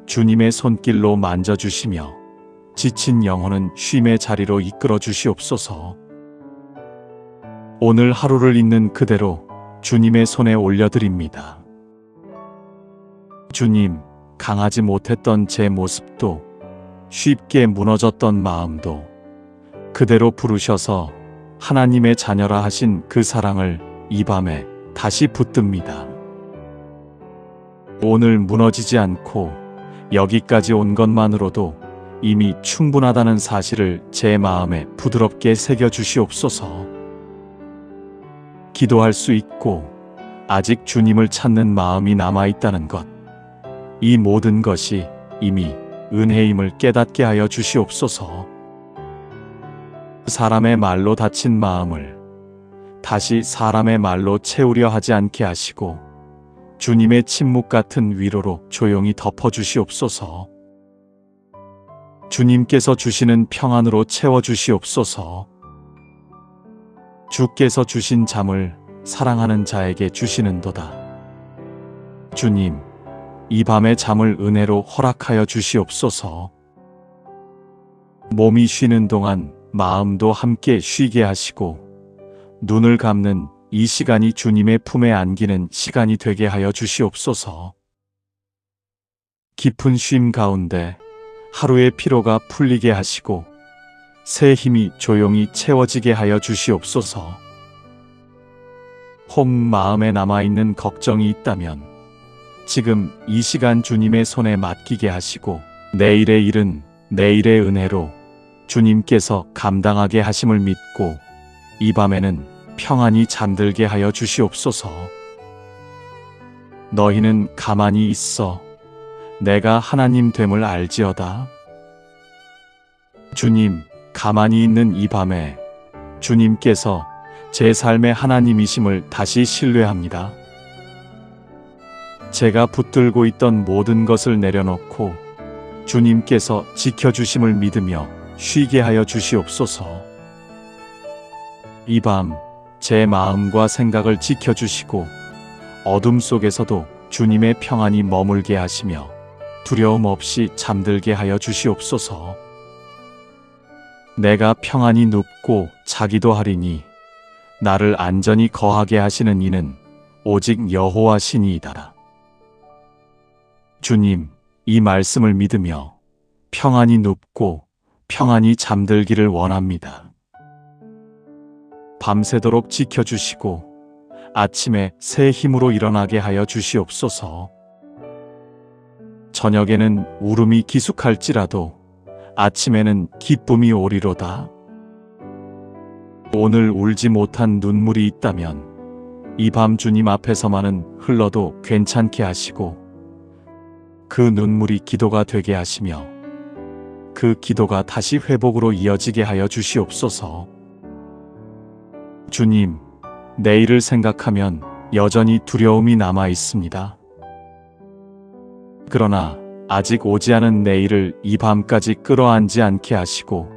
주님의 손길로 만져주시며 지친 영혼은 쉼의 자리로 이끌어 주시옵소서. 오늘 하루를 있는 그대로 주님의 손에 올려드립니다. 주님, 강하지 못했던 제 모습도 쉽게 무너졌던 마음도 그대로 부르셔서 하나님의 자녀라 하신 그 사랑을 이 밤에 다시 붙듭니다. 오늘 무너지지 않고 여기까지 온 것만으로도 이미 충분하다는 사실을 제 마음에 부드럽게 새겨주시옵소서. 기도할 수 있고 아직 주님을 찾는 마음이 남아있다는 것, 이 모든 것이 이미 은혜임을 깨닫게 하여 주시옵소서. 사람의 말로 다친 마음을 다시 사람의 말로 채우려 하지 않게 하시고 주님의 침묵 같은 위로로 조용히 덮어주시옵소서. 주님께서 주시는 평안으로 채워주시옵소서. 주께서 주신 잠을 사랑하는 자에게 주시는도다. 주님, 이 밤의 잠을 은혜로 허락하여 주시옵소서. 몸이 쉬는 동안 마음도 함께 쉬게 하시고 눈을 감는 이 시간이 주님의 품에 안기는 시간이 되게 하여 주시옵소서. 깊은 쉼 가운데 하루의 피로가 풀리게 하시고 새 힘이 조용히 채워지게 하여 주시옵소서. 혹 마음에 남아있는 걱정이 있다면 지금 이 시간 주님의 손에 맡기게 하시고 내일의 일은 내일의 은혜로 주님께서 감당하게 하심을 믿고 이 밤에는 평안히 잠들게 하여 주시옵소서. 너희는 가만히 있어 내가 하나님 됨을 알지어다. 주님, 가만히 있는 이 밤에 주님께서 제 삶의 하나님이심을 다시 신뢰합니다. 제가 붙들고 있던 모든 것을 내려놓고 주님께서 지켜주심을 믿으며 쉬게 하여 주시옵소서. 이 밤 제 마음과 생각을 지켜주시고 어둠 속에서도 주님의 평안이 머물게 하시며 두려움 없이 잠들게 하여 주시옵소서. 내가 평안히 눕고 자기도 하리니 나를 안전히 거하게 하시는 이는 오직 여호와 신이이다. 주님, 이 말씀을 믿으며 평안히 눕고 평안히 잠들기를 원합니다. 밤새도록 지켜주시고 아침에 새 힘으로 일어나게 하여 주시옵소서. 저녁에는 울음이 기숙할지라도 아침에는 기쁨이 오리로다. 오늘 울지 못한 눈물이 있다면 이 밤 주님 앞에서만은 흘러도 괜찮게 하시고 그 눈물이 기도가 되게 하시며 그 기도가 다시 회복으로 이어지게 하여 주시옵소서. 주님, 내일을 생각하면 여전히 두려움이 남아 있습니다. 그러나 아직 오지 않은 내일을 이 밤까지 끌어안지 않게 하시고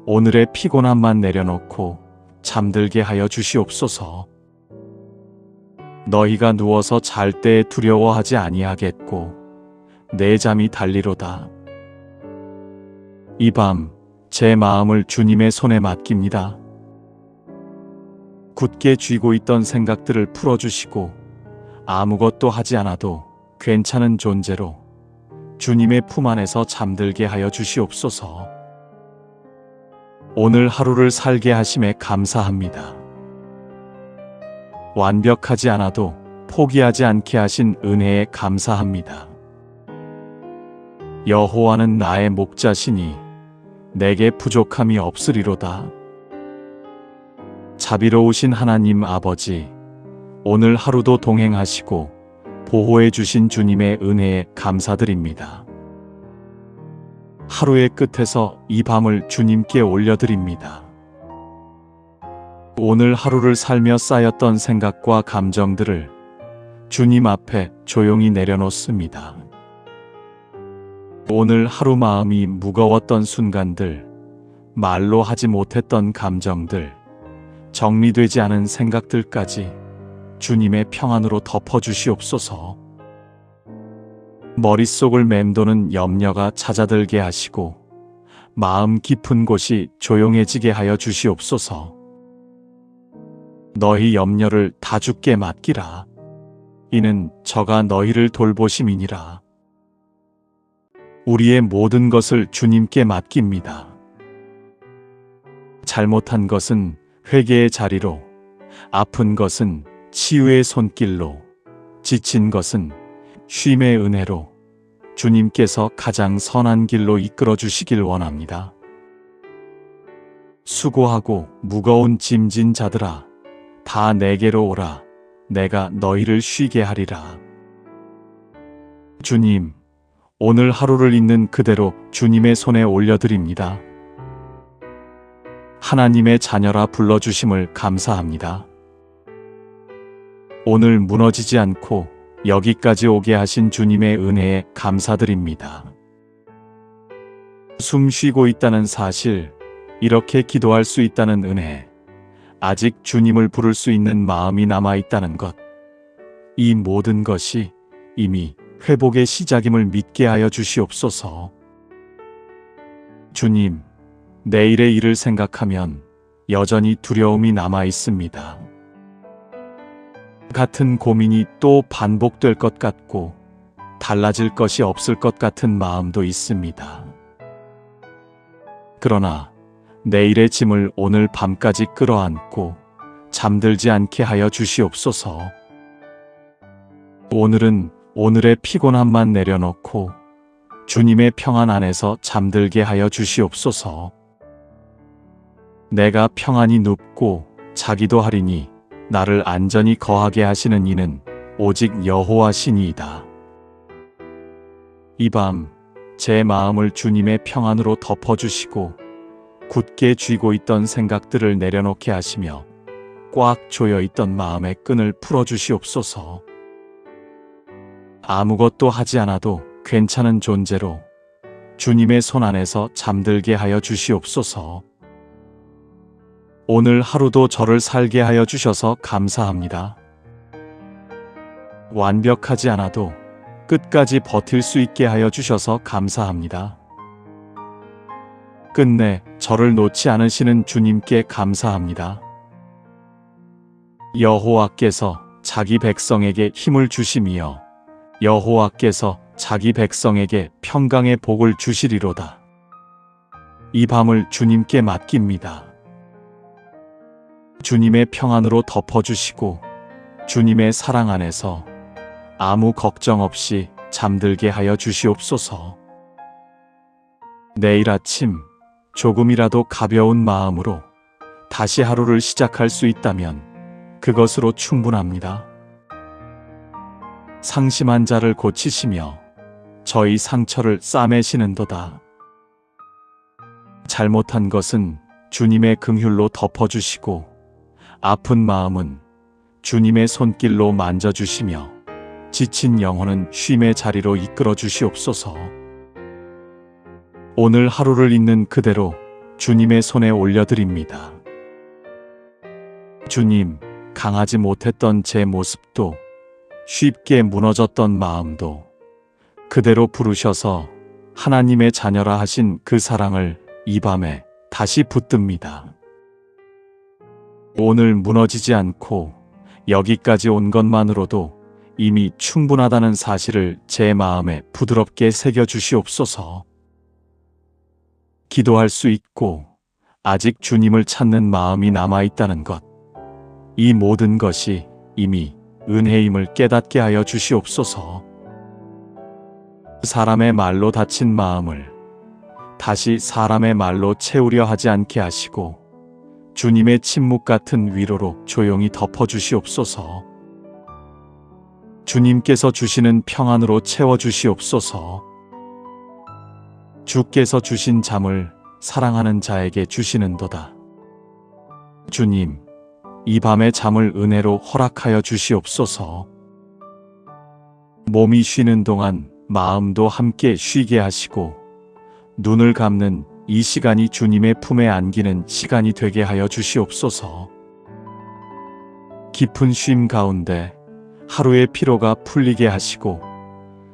오늘의 피곤함만 내려놓고 잠들게 하여 주시옵소서. 너희가 누워서 잘 때에 두려워하지 아니하겠고 내 잠이 달리로다. 이 밤 제 마음을 주님의 손에 맡깁니다. 굳게 쥐고 있던 생각들을 풀어주시고 아무것도 하지 않아도 괜찮은 존재로 주님의 품 안에서 잠들게 하여 주시옵소서. 오늘 하루를 살게 하심에 감사합니다. 완벽하지 않아도 포기하지 않게 하신 은혜에 감사합니다. 여호와는 나의 목자시니 내게 부족함이 없으리로다. 자비로우신 하나님 아버지, 오늘 하루도 동행하시고 보호해 주신 주님의 은혜에 감사드립니다. 하루의 끝에서 이 밤을 주님께 올려드립니다. 오늘 하루를 살며 쌓였던 생각과 감정들을 주님 앞에 조용히 내려놓습니다. 오늘 하루 마음이 무거웠던 순간들, 말로 하지 못했던 감정들, 정리되지 않은 생각들까지 주님의 평안으로 덮어주시옵소서. 머릿속을 맴도는 염려가 잦아들게 하시고 마음 깊은 곳이 조용해지게 하여 주시옵소서. 너희 염려를 다 주께 맡기라. 이는 저가 너희를 돌보심이니라. 우리의 모든 것을 주님께 맡깁니다. 잘못한 것은 회개의 자리로, 아픈 것은 치유의 손길로, 지친 것은 쉼의 은혜로 주님께서 가장 선한 길로 이끌어 주시길 원합니다. 수고하고 무거운 짐진 자들아, 다 내게로 오라. 내가 너희를 쉬게 하리라. 주님, 오늘 하루를 있는 그대로 주님의 손에 올려드립니다. 하나님의 자녀라 불러주심을 감사합니다. 오늘 무너지지 않고 여기까지 오게 하신 주님의 은혜에 감사드립니다. 숨 쉬고 있다는 사실, 이렇게 기도할 수 있다는 은혜, 아직 주님을 부를 수 있는 마음이 남아 있다는 것, 이 모든 것이 이미 회복의 시작임을 믿게 하여 주시옵소서. 주님, 내일의 일을 생각하면 여전히 두려움이 남아 있습니다. 같은 고민이 또 반복될 것 같고 달라질 것이 없을 것 같은 마음도 있습니다. 그러나 내일의 짐을 오늘 밤까지 끌어안고 잠들지 않게 하여 주시옵소서. 오늘은 오늘의 피곤함만 내려놓고 주님의 평안 안에서 잠들게 하여 주시옵소서. 내가 평안히 눕고 자기도 하리니 나를 안전히 거하게 하시는 이는 오직 여호와 신이이다. 이 밤 제 마음을 주님의 평안으로 덮어주시고 굳게 쥐고 있던 생각들을 내려놓게 하시며 꽉 조여 있던 마음의 끈을 풀어주시옵소서. 아무것도 하지 않아도 괜찮은 존재로 주님의 손 안에서 잠들게 하여 주시옵소서. 오늘 하루도 저를 살게 하여 주셔서 감사합니다. 완벽하지 않아도 끝까지 버틸 수 있게 하여 주셔서 감사합니다. 끝내 저를 놓지 않으시는 주님께 감사합니다. 여호와께서 자기 백성에게 힘을 주심이여 여호와께서 자기 백성에게 평강의 복을 주시리로다. 이 밤을 주님께 맡깁니다. 주님의 평안으로 덮어주시고 주님의 사랑 안에서 아무 걱정 없이 잠들게 하여 주시옵소서. 내일 아침 조금이라도 가벼운 마음으로 다시 하루를 시작할 수 있다면 그것으로 충분합니다. 상심한 자를 고치시며 저희 상처를 싸매시는도다. 잘못한 것은 주님의 긍휼로 덮어주시고 아픈 마음은 주님의 손길로 만져주시며 지친 영혼은 쉼의 자리로 이끌어 주시옵소서. 오늘 하루를 있는 그대로 주님의 손에 올려드립니다. 주님, 강하지 못했던 제 모습도 쉽게 무너졌던 마음도 그대로 부르셔서 하나님의 자녀라 하신 그 사랑을 이 밤에 다시 붙듭니다. 오늘 무너지지 않고 여기까지 온 것만으로도 이미 충분하다는 사실을 제 마음에 부드럽게 새겨주시옵소서. 기도할 수 있고 아직 주님을 찾는 마음이 남아있다는 것, 이 모든 것이 이미 은혜임을 깨닫게 하여 주시옵소서. 사람의 말로 다친 마음을 다시 사람의 말로 채우려 하지 않게 하시고 주님의 침묵 같은 위로로 조용히 덮어주시옵소서. 주님께서 주시는 평안으로 채워주시옵소서. 주께서 주신 잠을 사랑하는 자에게 주시는도다. 주님, 이 밤의 잠을 은혜로 허락하여 주시옵소서. 몸이 쉬는 동안 마음도 함께 쉬게 하시고 눈을 감는 이 시간이 주님의 품에 안기는 시간이 되게 하여 주시옵소서. 깊은 쉼 가운데 하루의 피로가 풀리게 하시고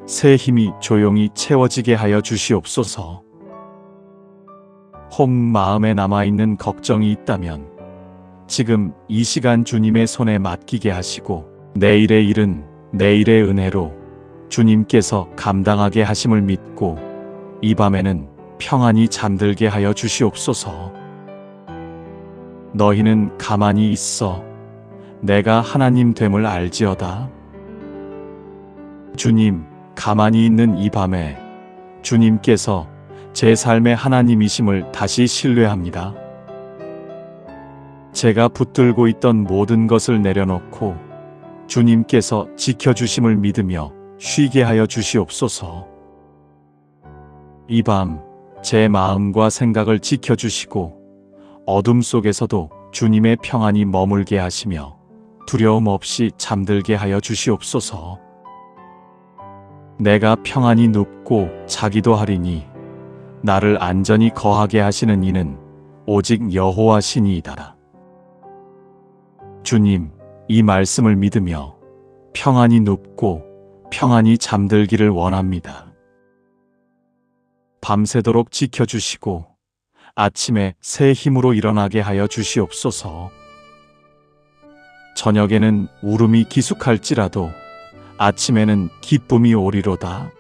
새 힘이 조용히 채워지게 하여 주시옵소서. 혹 마음에 남아있는 걱정이 있다면 지금 이 시간 주님의 손에 맡기게 하시고 내일의 일은 내일의 은혜로 주님께서 감당하게 하심을 믿고 이 밤에는 평안히 잠들게 하여 주시옵소서. 너희는 가만히 있어 내가 하나님 됨을 알지어다. 주님, 가만히 있는 이 밤에 주님께서 제 삶의 하나님이심을 다시 신뢰합니다. 제가 붙들고 있던 모든 것을 내려놓고 주님께서 지켜주심을 믿으며 쉬게 하여 주시옵소서. 이 밤 제 마음과 생각을 지켜주시고 어둠 속에서도 주님의 평안이 머물게 하시며 두려움 없이 잠들게 하여 주시옵소서. 내가 평안히 눕고 자기도 하리니 나를 안전히 거하게 하시는 이는 오직 여호와 신이이다. 주님, 이 말씀을 믿으며 평안히 눕고 평안히 잠들기를 원합니다. 밤새도록 지켜주시고 아침에 새 힘으로 일어나게 하여 주시옵소서. 저녁에는 울음이 기숙할지라도 아침에는 기쁨이 오리로다.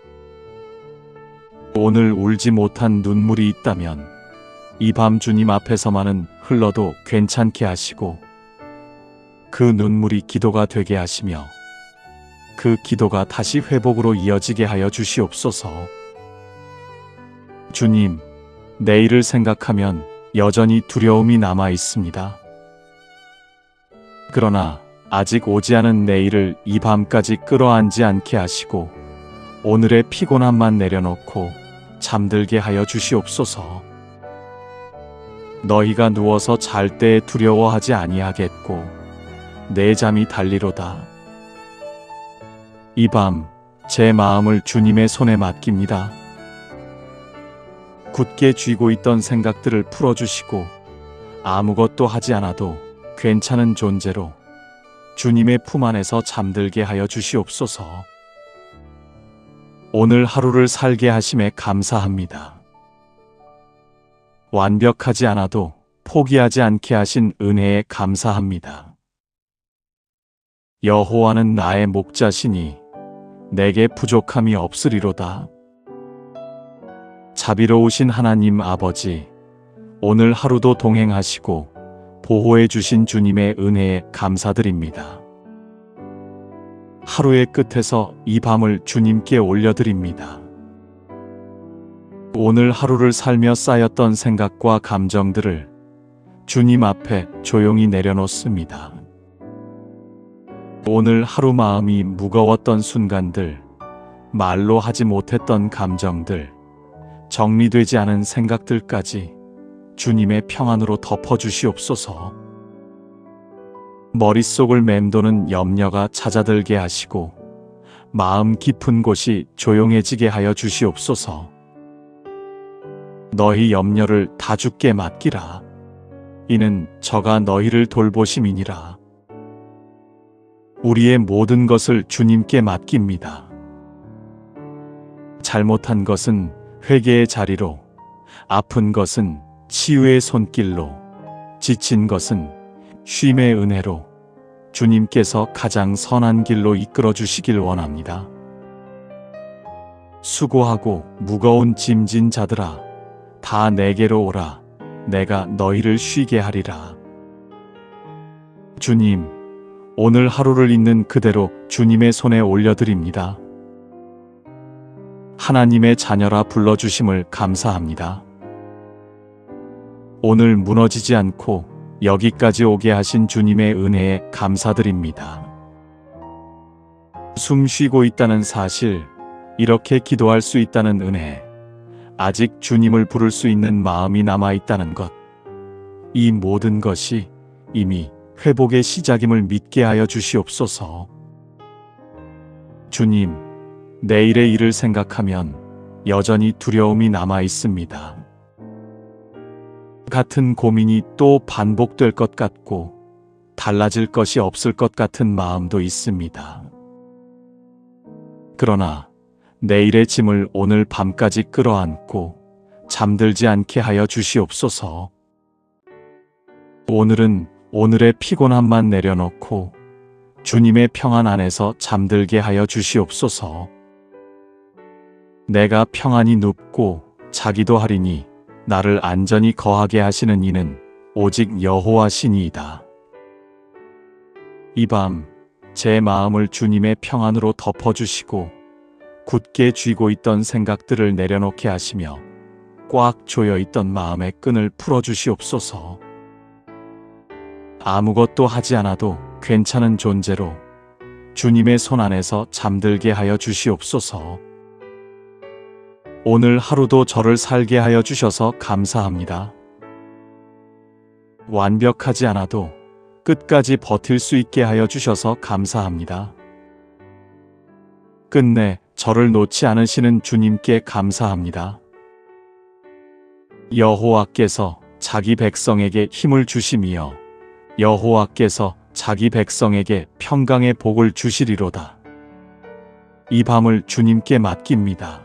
오늘 울지 못한 눈물이 있다면 이 밤 주님 앞에서만은 흘러도 괜찮게 하시고 그 눈물이 기도가 되게 하시며 그 기도가 다시 회복으로 이어지게 하여 주시옵소서. 주님, 내일을 생각하면 여전히 두려움이 남아 있습니다. 그러나 아직 오지 않은 내일을 이 밤까지 끌어안지 않게 하시고 오늘의 피곤함만 내려놓고 잠들게 하여 주시옵소서. 너희가 누워서 잘 때에 두려워하지 아니하겠고 내 잠이 달리로다. 이 밤 제 마음을 주님의 손에 맡깁니다. 굳게 쥐고 있던 생각들을 풀어주시고 아무것도 하지 않아도 괜찮은 존재로 주님의 품 안에서 잠들게 하여 주시옵소서. 오늘 하루를 살게 하심에 감사합니다. 완벽하지 않아도 포기하지 않게 하신 은혜에 감사합니다. 여호와는 나의 목자시니 내게 부족함이 없으리로다. 자비로우신 하나님 아버지, 오늘 하루도 동행하시고 보호해 주신 주님의 은혜에 감사드립니다. 하루의 끝에서 이 밤을 주님께 올려드립니다. 오늘 하루를 살며 쌓였던 생각과 감정들을 주님 앞에 조용히 내려놓습니다. 오늘 하루 마음이 무거웠던 순간들, 말로 하지 못했던 감정들, 정리되지 않은 생각들까지 주님의 평안으로 덮어주시옵소서. 머릿속을 맴도는 염려가 잦아들게 하시고 마음 깊은 곳이 조용해지게 하여 주시옵소서. 너희 염려를 다 주께 맡기라. 이는 저가 너희를 돌보심이니라. 우리의 모든 것을 주님께 맡깁니다. 잘못한 것은 회개의 자리로, 아픈 것은 치유의 손길로, 지친 것은 쉼의 은혜로 주님께서 가장 선한 길로 이끌어 주시길 원합니다. 수고하고 무거운 짐진 자들아, 다 내게로 오라. 내가 너희를 쉬게 하리라. 주님, 오늘 하루를 있는 그대로 주님의 손에 올려드립니다. 하나님의 자녀라 불러주심을 감사합니다. 오늘 무너지지 않고 여기까지 오게 하신 주님의 은혜에 감사드립니다. 숨 쉬고 있다는 사실, 이렇게 기도할 수 있다는 은혜, 아직 주님을 부를 수 있는 마음이 남아있다는 것, 이 모든 것이 이미 회복의 시작임을 믿게 하여 주시옵소서. 주님, 내일의 일을 생각하면 여전히 두려움이 남아 있습니다. 같은 고민이 또 반복될 것 같고 달라질 것이 없을 것 같은 마음도 있습니다. 그러나 내일의 짐을 오늘 밤까지 끌어안고 잠들지 않게 하여 주시옵소서. 오늘은 오늘의 피곤함만 내려놓고 주님의 평안 안에서 잠들게 하여 주시옵소서. 내가 평안히 눕고 자기도 하리니 나를 안전히 거하게 하시는 이는 오직 여호와시니이다. 이 밤 제 마음을 주님의 평안으로 덮어주시고 굳게 쥐고 있던 생각들을 내려놓게 하시며 꽉 조여있던 마음의 끈을 풀어주시옵소서. 아무것도 하지 않아도 괜찮은 존재로 주님의 손 안에서 잠들게 하여 주시옵소서. 오늘 하루도 저를 살게 하여 주셔서 감사합니다. 완벽하지 않아도 끝까지 버틸 수 있게 하여 주셔서 감사합니다. 끝내 저를 놓지 않으시는 주님께 감사합니다. 여호와께서 자기 백성에게 힘을 주심이여 여호와께서 자기 백성에게 평강의 복을 주시리로다. 이 밤을 주님께 맡깁니다.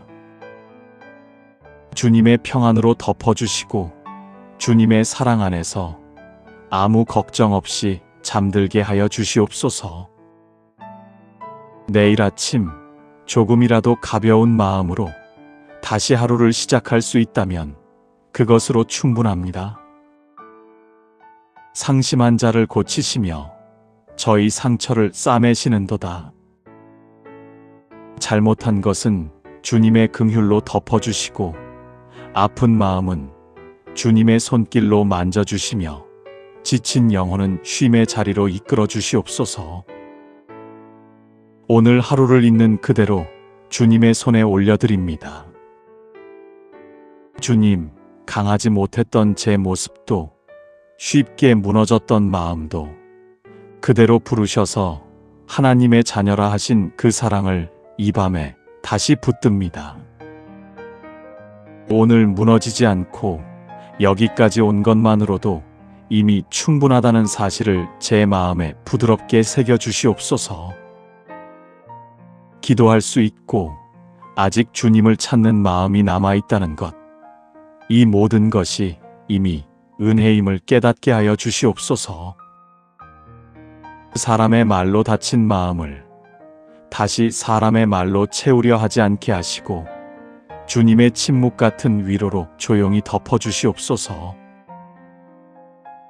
주님의 평안으로 덮어주시고 주님의 사랑 안에서 아무 걱정 없이 잠들게 하여 주시옵소서. 내일 아침 조금이라도 가벼운 마음으로 다시 하루를 시작할 수 있다면 그것으로 충분합니다. 상심한 자를 고치시며 저희 상처를 싸매시는도다. 잘못한 것은 주님의 긍휼로 덮어주시고 아픈 마음은 주님의 손길로 만져주시며 지친 영혼은 쉼의 자리로 이끌어 주시옵소서. 오늘 하루를 있는 그대로 주님의 손에 올려드립니다. 주님, 강하지 못했던 제 모습도 쉽게 무너졌던 마음도 그대로 부르셔서 하나님의 자녀라 하신 그 사랑을 이 밤에 다시 붙듭니다. 오늘 무너지지 않고 여기까지 온 것만으로도 이미 충분하다는 사실을 제 마음에 부드럽게 새겨주시옵소서. 기도할 수 있고 아직 주님을 찾는 마음이 남아있다는 것, 이 모든 것이 이미 은혜임을 깨닫게 하여 주시옵소서. 사람의 말로 다친 마음을 다시 사람의 말로 채우려 하지 않게 하시고 주님의 침묵 같은 위로로 조용히 덮어주시옵소서.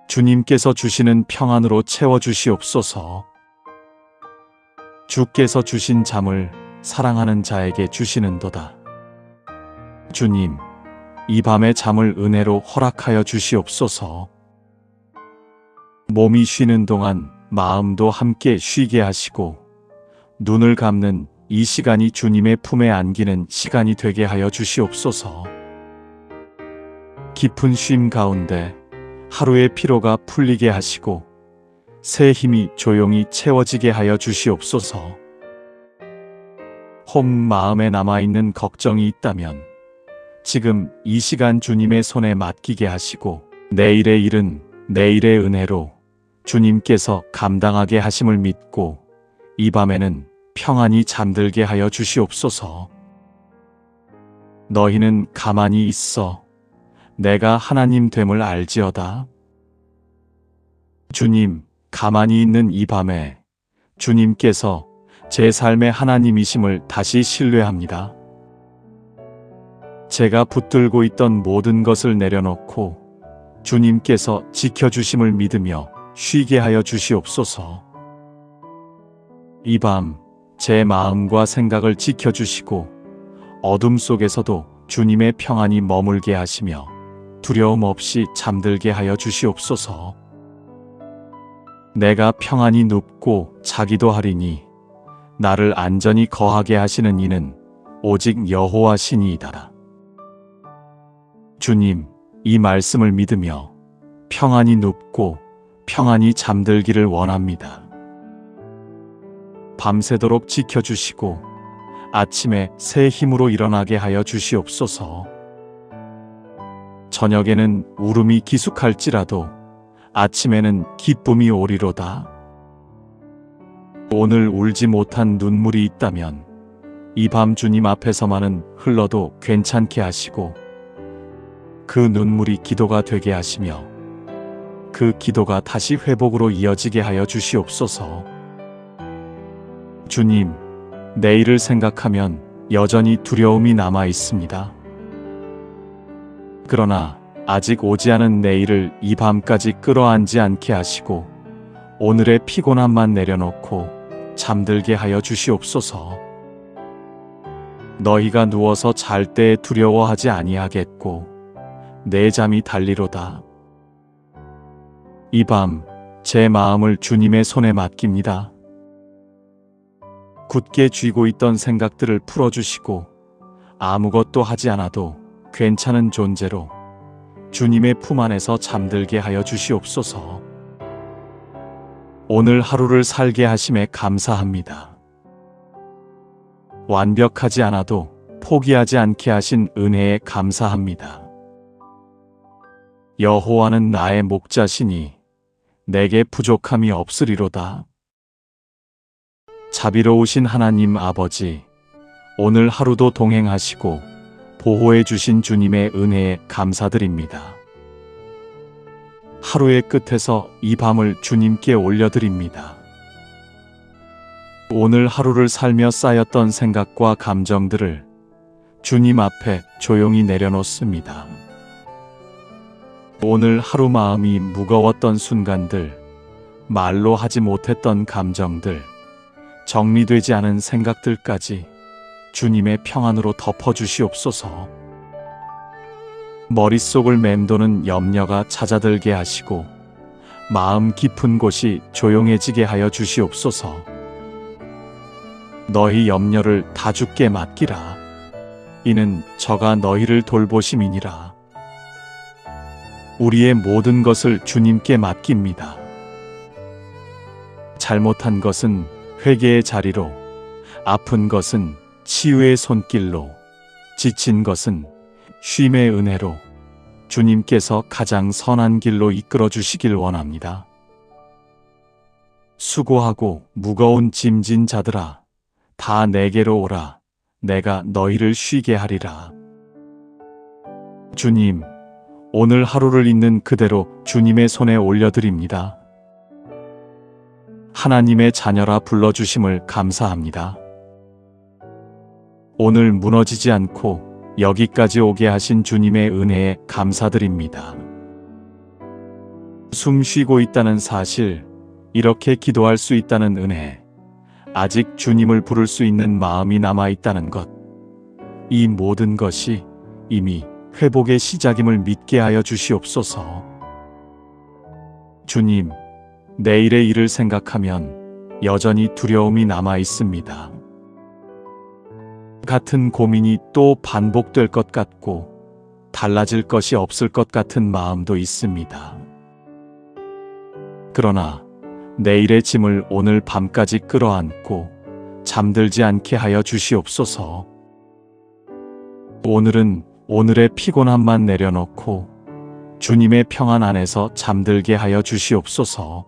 주님께서 주시는 평안으로 채워주시옵소서. 주께서 주신 잠을 사랑하는 자에게 주시는도다. 주님, 이 밤의 잠을 은혜로 허락하여 주시옵소서. 몸이 쉬는 동안 마음도 함께 쉬게 하시고 눈을 감는 이 시간이 주님의 품에 안기는 시간이 되게 하여 주시옵소서. 깊은 쉼 가운데 하루의 피로가 풀리게 하시고 새 힘이 조용히 채워지게 하여 주시옵소서. 혹 마음에 남아있는 걱정이 있다면 지금 이 시간 주님의 손에 맡기게 하시고 내일의 일은 내일의 은혜로 주님께서 감당하게 하심을 믿고 이 밤에는 평안히 잠들게 하여 주시옵소서. 너희는 가만히 있어 내가 하나님 됨을 알지어다. 주님, 가만히 있는 이 밤에 주님께서 제 삶의 하나님이심을 다시 신뢰합니다. 제가 붙들고 있던 모든 것을 내려놓고 주님께서 지켜주심을 믿으며 쉬게 하여 주시옵소서. 이 밤 제 마음과 생각을 지켜주시고 어둠 속에서도 주님의 평안이 머물게 하시며 두려움 없이 잠들게 하여 주시옵소서. 내가 평안히 눕고 자기도 하리니 나를 안전히 거하게 하시는 이는 오직 여호와 신이이다. 주님, 이 말씀을 믿으며 평안히 눕고 평안히 잠들기를 원합니다. 밤새도록 지켜주시고 아침에 새 힘으로 일어나게 하여 주시옵소서. 저녁에는 울음이 기숙할지라도 아침에는 기쁨이 오리로다. 오늘 울지 못한 눈물이 있다면 이 밤 주님 앞에서만은 흘러도 괜찮게 하시고 그 눈물이 기도가 되게 하시며 그 기도가 다시 회복으로 이어지게 하여 주시옵소서. 주님, 내일을 생각하면 여전히 두려움이 남아 있습니다. 그러나 아직 오지 않은 내일을 이 밤까지 끌어안지 않게 하시고 오늘의 피곤함만 내려놓고 잠들게 하여 주시옵소서. 너희가 누워서 잘 때에 두려워하지 아니하겠고 내 잠이 달리로다. 이 밤 제 마음을 주님의 손에 맡깁니다. 굳게 쥐고 있던 생각들을 풀어주시고 아무것도 하지 않아도 괜찮은 존재로 주님의 품 안에서 잠들게 하여 주시옵소서. 오늘 하루를 살게 하심에 감사합니다. 완벽하지 않아도 포기하지 않게 하신 은혜에 감사합니다. 여호와는 나의 목자시니 내게 부족함이 없으리로다. 자비로우신 하나님 아버지, 오늘 하루도 동행하시고 보호해 주신 주님의 은혜에 감사드립니다. 하루의 끝에서 이 밤을 주님께 올려드립니다. 오늘 하루를 살며 쌓였던 생각과 감정들을 주님 앞에 조용히 내려놓습니다. 오늘 하루 마음이 무거웠던 순간들, 말로 하지 못했던 감정들, 정리되지 않은 생각들까지 주님의 평안으로 덮어주시옵소서. 머릿속을 맴도는 염려가 잦아들게 하시고 마음 깊은 곳이 조용해지게 하여 주시옵소서. 너희 염려를 다 주께 맡기라. 이는 저가 너희를 돌보심이니라. 우리의 모든 것을 주님께 맡깁니다. 잘못한 것은 회개의 자리로, 아픈 것은 치유의 손길로, 지친 것은 쉼의 은혜로 주님께서 가장 선한 길로 이끌어 주시길 원합니다. 수고하고 무거운 짐진 자들아, 다 내게로 오라. 내가 너희를 쉬게 하리라. 주님, 오늘 하루를 있는 그대로 주님의 손에 올려드립니다. 하나님의 자녀라 불러주심을 감사합니다. 오늘 무너지지 않고 여기까지 오게 하신 주님의 은혜에 감사드립니다. 숨 쉬고 있다는 사실, 이렇게 기도할 수 있다는 은혜, 아직 주님을 부를 수 있는 마음이 남아있다는 것, 이 모든 것이 이미 회복의 시작임을 믿게 하여 주시옵소서. 주님, 내일의 일을 생각하면 여전히 두려움이 남아 있습니다. 같은 고민이 또 반복될 것 같고 달라질 것이 없을 것 같은 마음도 있습니다. 그러나 내일의 짐을 오늘 밤까지 끌어안고 잠들지 않게 하여 주시옵소서. 오늘은 오늘의 피곤함만 내려놓고 주님의 평안 안에서 잠들게 하여 주시옵소서.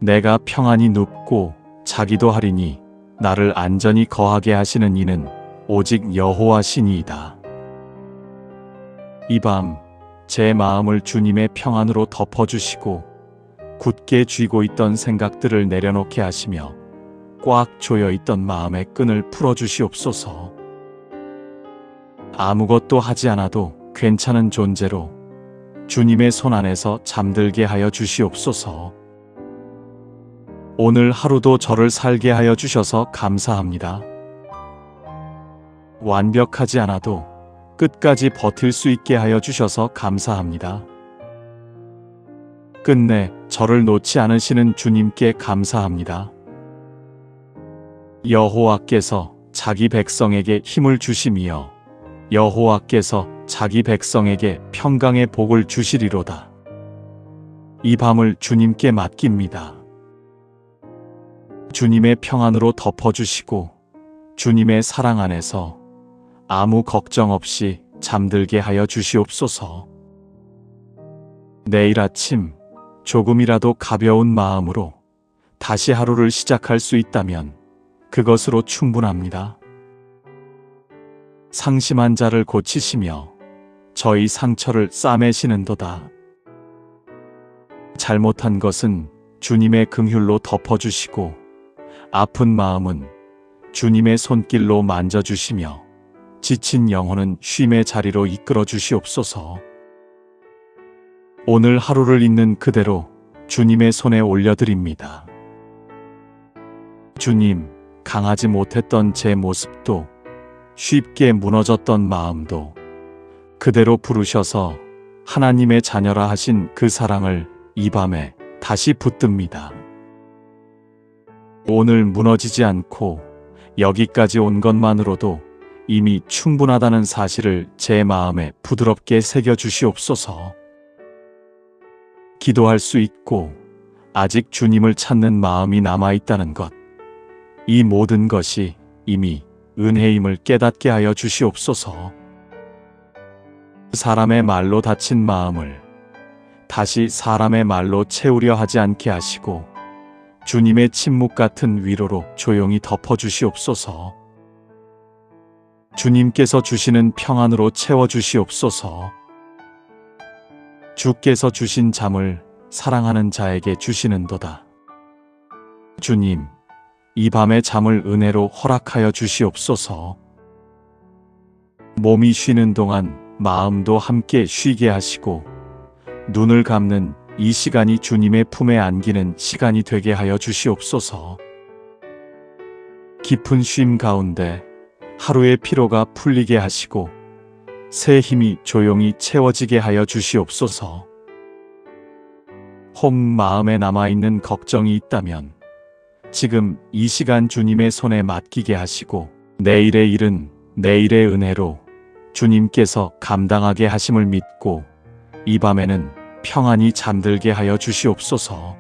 내가 평안히 눕고 자기도 하리니 나를 안전히 거하게 하시는 이는 오직 여호와시니이다. 이 밤 제 마음을 주님의 평안으로 덮어주시고 굳게 쥐고 있던 생각들을 내려놓게 하시며 꽉 조여있던 마음의 끈을 풀어주시옵소서. 아무것도 하지 않아도 괜찮은 존재로 주님의 손 안에서 잠들게 하여 주시옵소서. 오늘 하루도 저를 살게 하여 주셔서 감사합니다. 완벽하지 않아도 끝까지 버틸 수 있게 하여 주셔서 감사합니다. 끝내 저를 놓지 않으시는 주님께 감사합니다. 여호와께서 자기 백성에게 힘을 주심이여 여호와께서 자기 백성에게 평강의 복을 주시리로다. 이 밤을 주님께 맡깁니다. 주님의 평안으로 덮어주시고 주님의 사랑 안에서 아무 걱정 없이 잠들게 하여 주시옵소서. 내일 아침 조금이라도 가벼운 마음으로 다시 하루를 시작할 수 있다면 그것으로 충분합니다. 상심한 자를 고치시며 저희 상처를 싸매시는도다. 잘못한 것은 주님의 긍휼로 덮어주시고 아픈 마음은 주님의 손길로 만져주시며 지친 영혼은 쉼의 자리로 이끌어 주시옵소서. 오늘 하루를 있는 그대로 주님의 손에 올려드립니다. 주님, 강하지 못했던 제 모습도 쉽게 무너졌던 마음도 그대로 부르셔서 하나님의 자녀라 하신 그 사랑을 이 밤에 다시 붙듭니다. 오늘 무너지지 않고 여기까지 온 것만으로도 이미 충분하다는 사실을 제 마음에 부드럽게 새겨주시옵소서. 기도할 수 있고 아직 주님을 찾는 마음이 남아있다는 것, 이 모든 것이 이미 은혜임을 깨닫게 하여 주시옵소서. 사람의 말로 다친 마음을 다시 사람의 말로 채우려 하지 않게 하시고 주님의 침묵 같은 위로로 조용히 덮어주시옵소서. 주님께서 주시는 평안으로 채워주시옵소서. 주께서 주신 잠을 사랑하는 자에게 주시는도다. 주님, 이 밤의 잠을 은혜로 허락하여 주시옵소서. 몸이 쉬는 동안 마음도 함께 쉬게 하시고 눈을 감는 이 시간이 주님의 품에 안기는 시간이 되게 하여 주시옵소서. 깊은 쉼 가운데 하루의 피로가 풀리게 하시고 새 힘이 조용히 채워지게 하여 주시옵소서. 혹 마음에 남아있는 걱정이 있다면 지금 이 시간 주님의 손에 맡기게 하시고 내일의 일은 내일의 은혜로 주님께서 감당하게 하심을 믿고 이 밤에는 평안히 잠들게 하여 주시옵소서.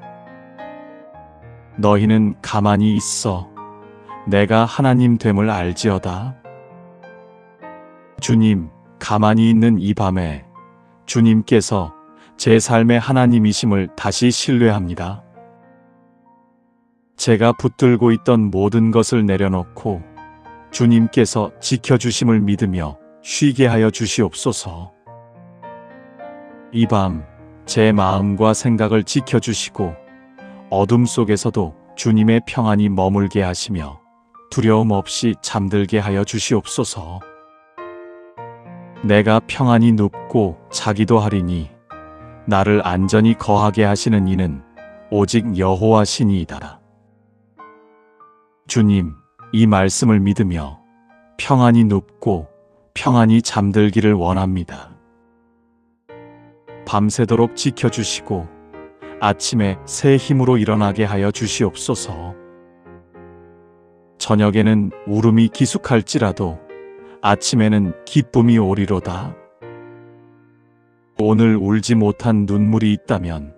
너희는 가만히 있어 내가 하나님 됨을 알지어다. 주님, 가만히 있는 이 밤에 주님께서 제 삶의 하나님이심을 다시 신뢰합니다. 제가 붙들고 있던 모든 것을 내려놓고 주님께서 지켜주심을 믿으며 쉬게 하여 주시옵소서. 이 밤 제 마음과 생각을 지켜주시고 어둠 속에서도 주님의 평안이 머물게 하시며 두려움 없이 잠들게 하여 주시옵소서. 내가 평안히 눕고 자기도 하리니 나를 안전히 거하게 하시는 이는 오직 여호와 신이이다. 주님, 이 말씀을 믿으며 평안히 눕고 평안히 잠들기를 원합니다. 밤새도록 지켜주시고 아침에 새 힘으로 일어나게 하여 주시옵소서. 저녁에는 울음이 기숙할지라도 아침에는 기쁨이 오리로다. 오늘 울지 못한 눈물이 있다면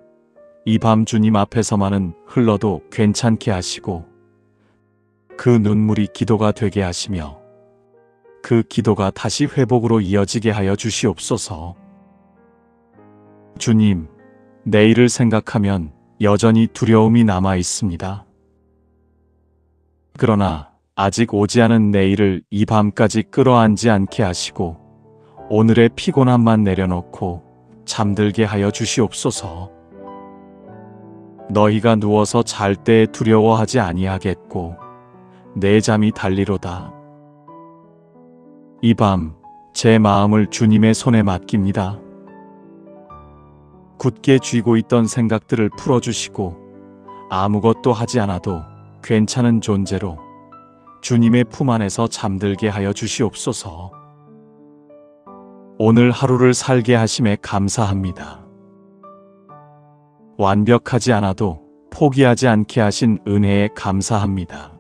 이 밤 주님 앞에서만은 흘러도 괜찮게 하시고 그 눈물이 기도가 되게 하시며 그 기도가 다시 회복으로 이어지게 하여 주시옵소서. 주님, 내일을 생각하면 여전히 두려움이 남아 있습니다. 그러나 아직 오지 않은 내일을 이 밤까지 끌어안지 않게 하시고 오늘의 피곤함만 내려놓고 잠들게 하여 주시옵소서. 너희가 누워서 잘 때에 두려워하지 아니하겠고 내 잠이 달리로다. 이 밤 제 마음을 주님의 손에 맡깁니다. 굳게 쥐고 있던 생각들을 풀어주시고 아무것도 하지 않아도 괜찮은 존재로 주님의 품 안에서 잠들게 하여 주시옵소서. 오늘 하루를 살게 하심에 감사합니다. 완벽하지 않아도 포기하지 않게 하신 은혜에 감사합니다.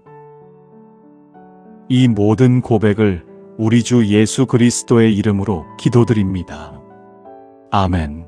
이 모든 고백을 우리 주 예수 그리스도의 이름으로 기도드립니다. 아멘.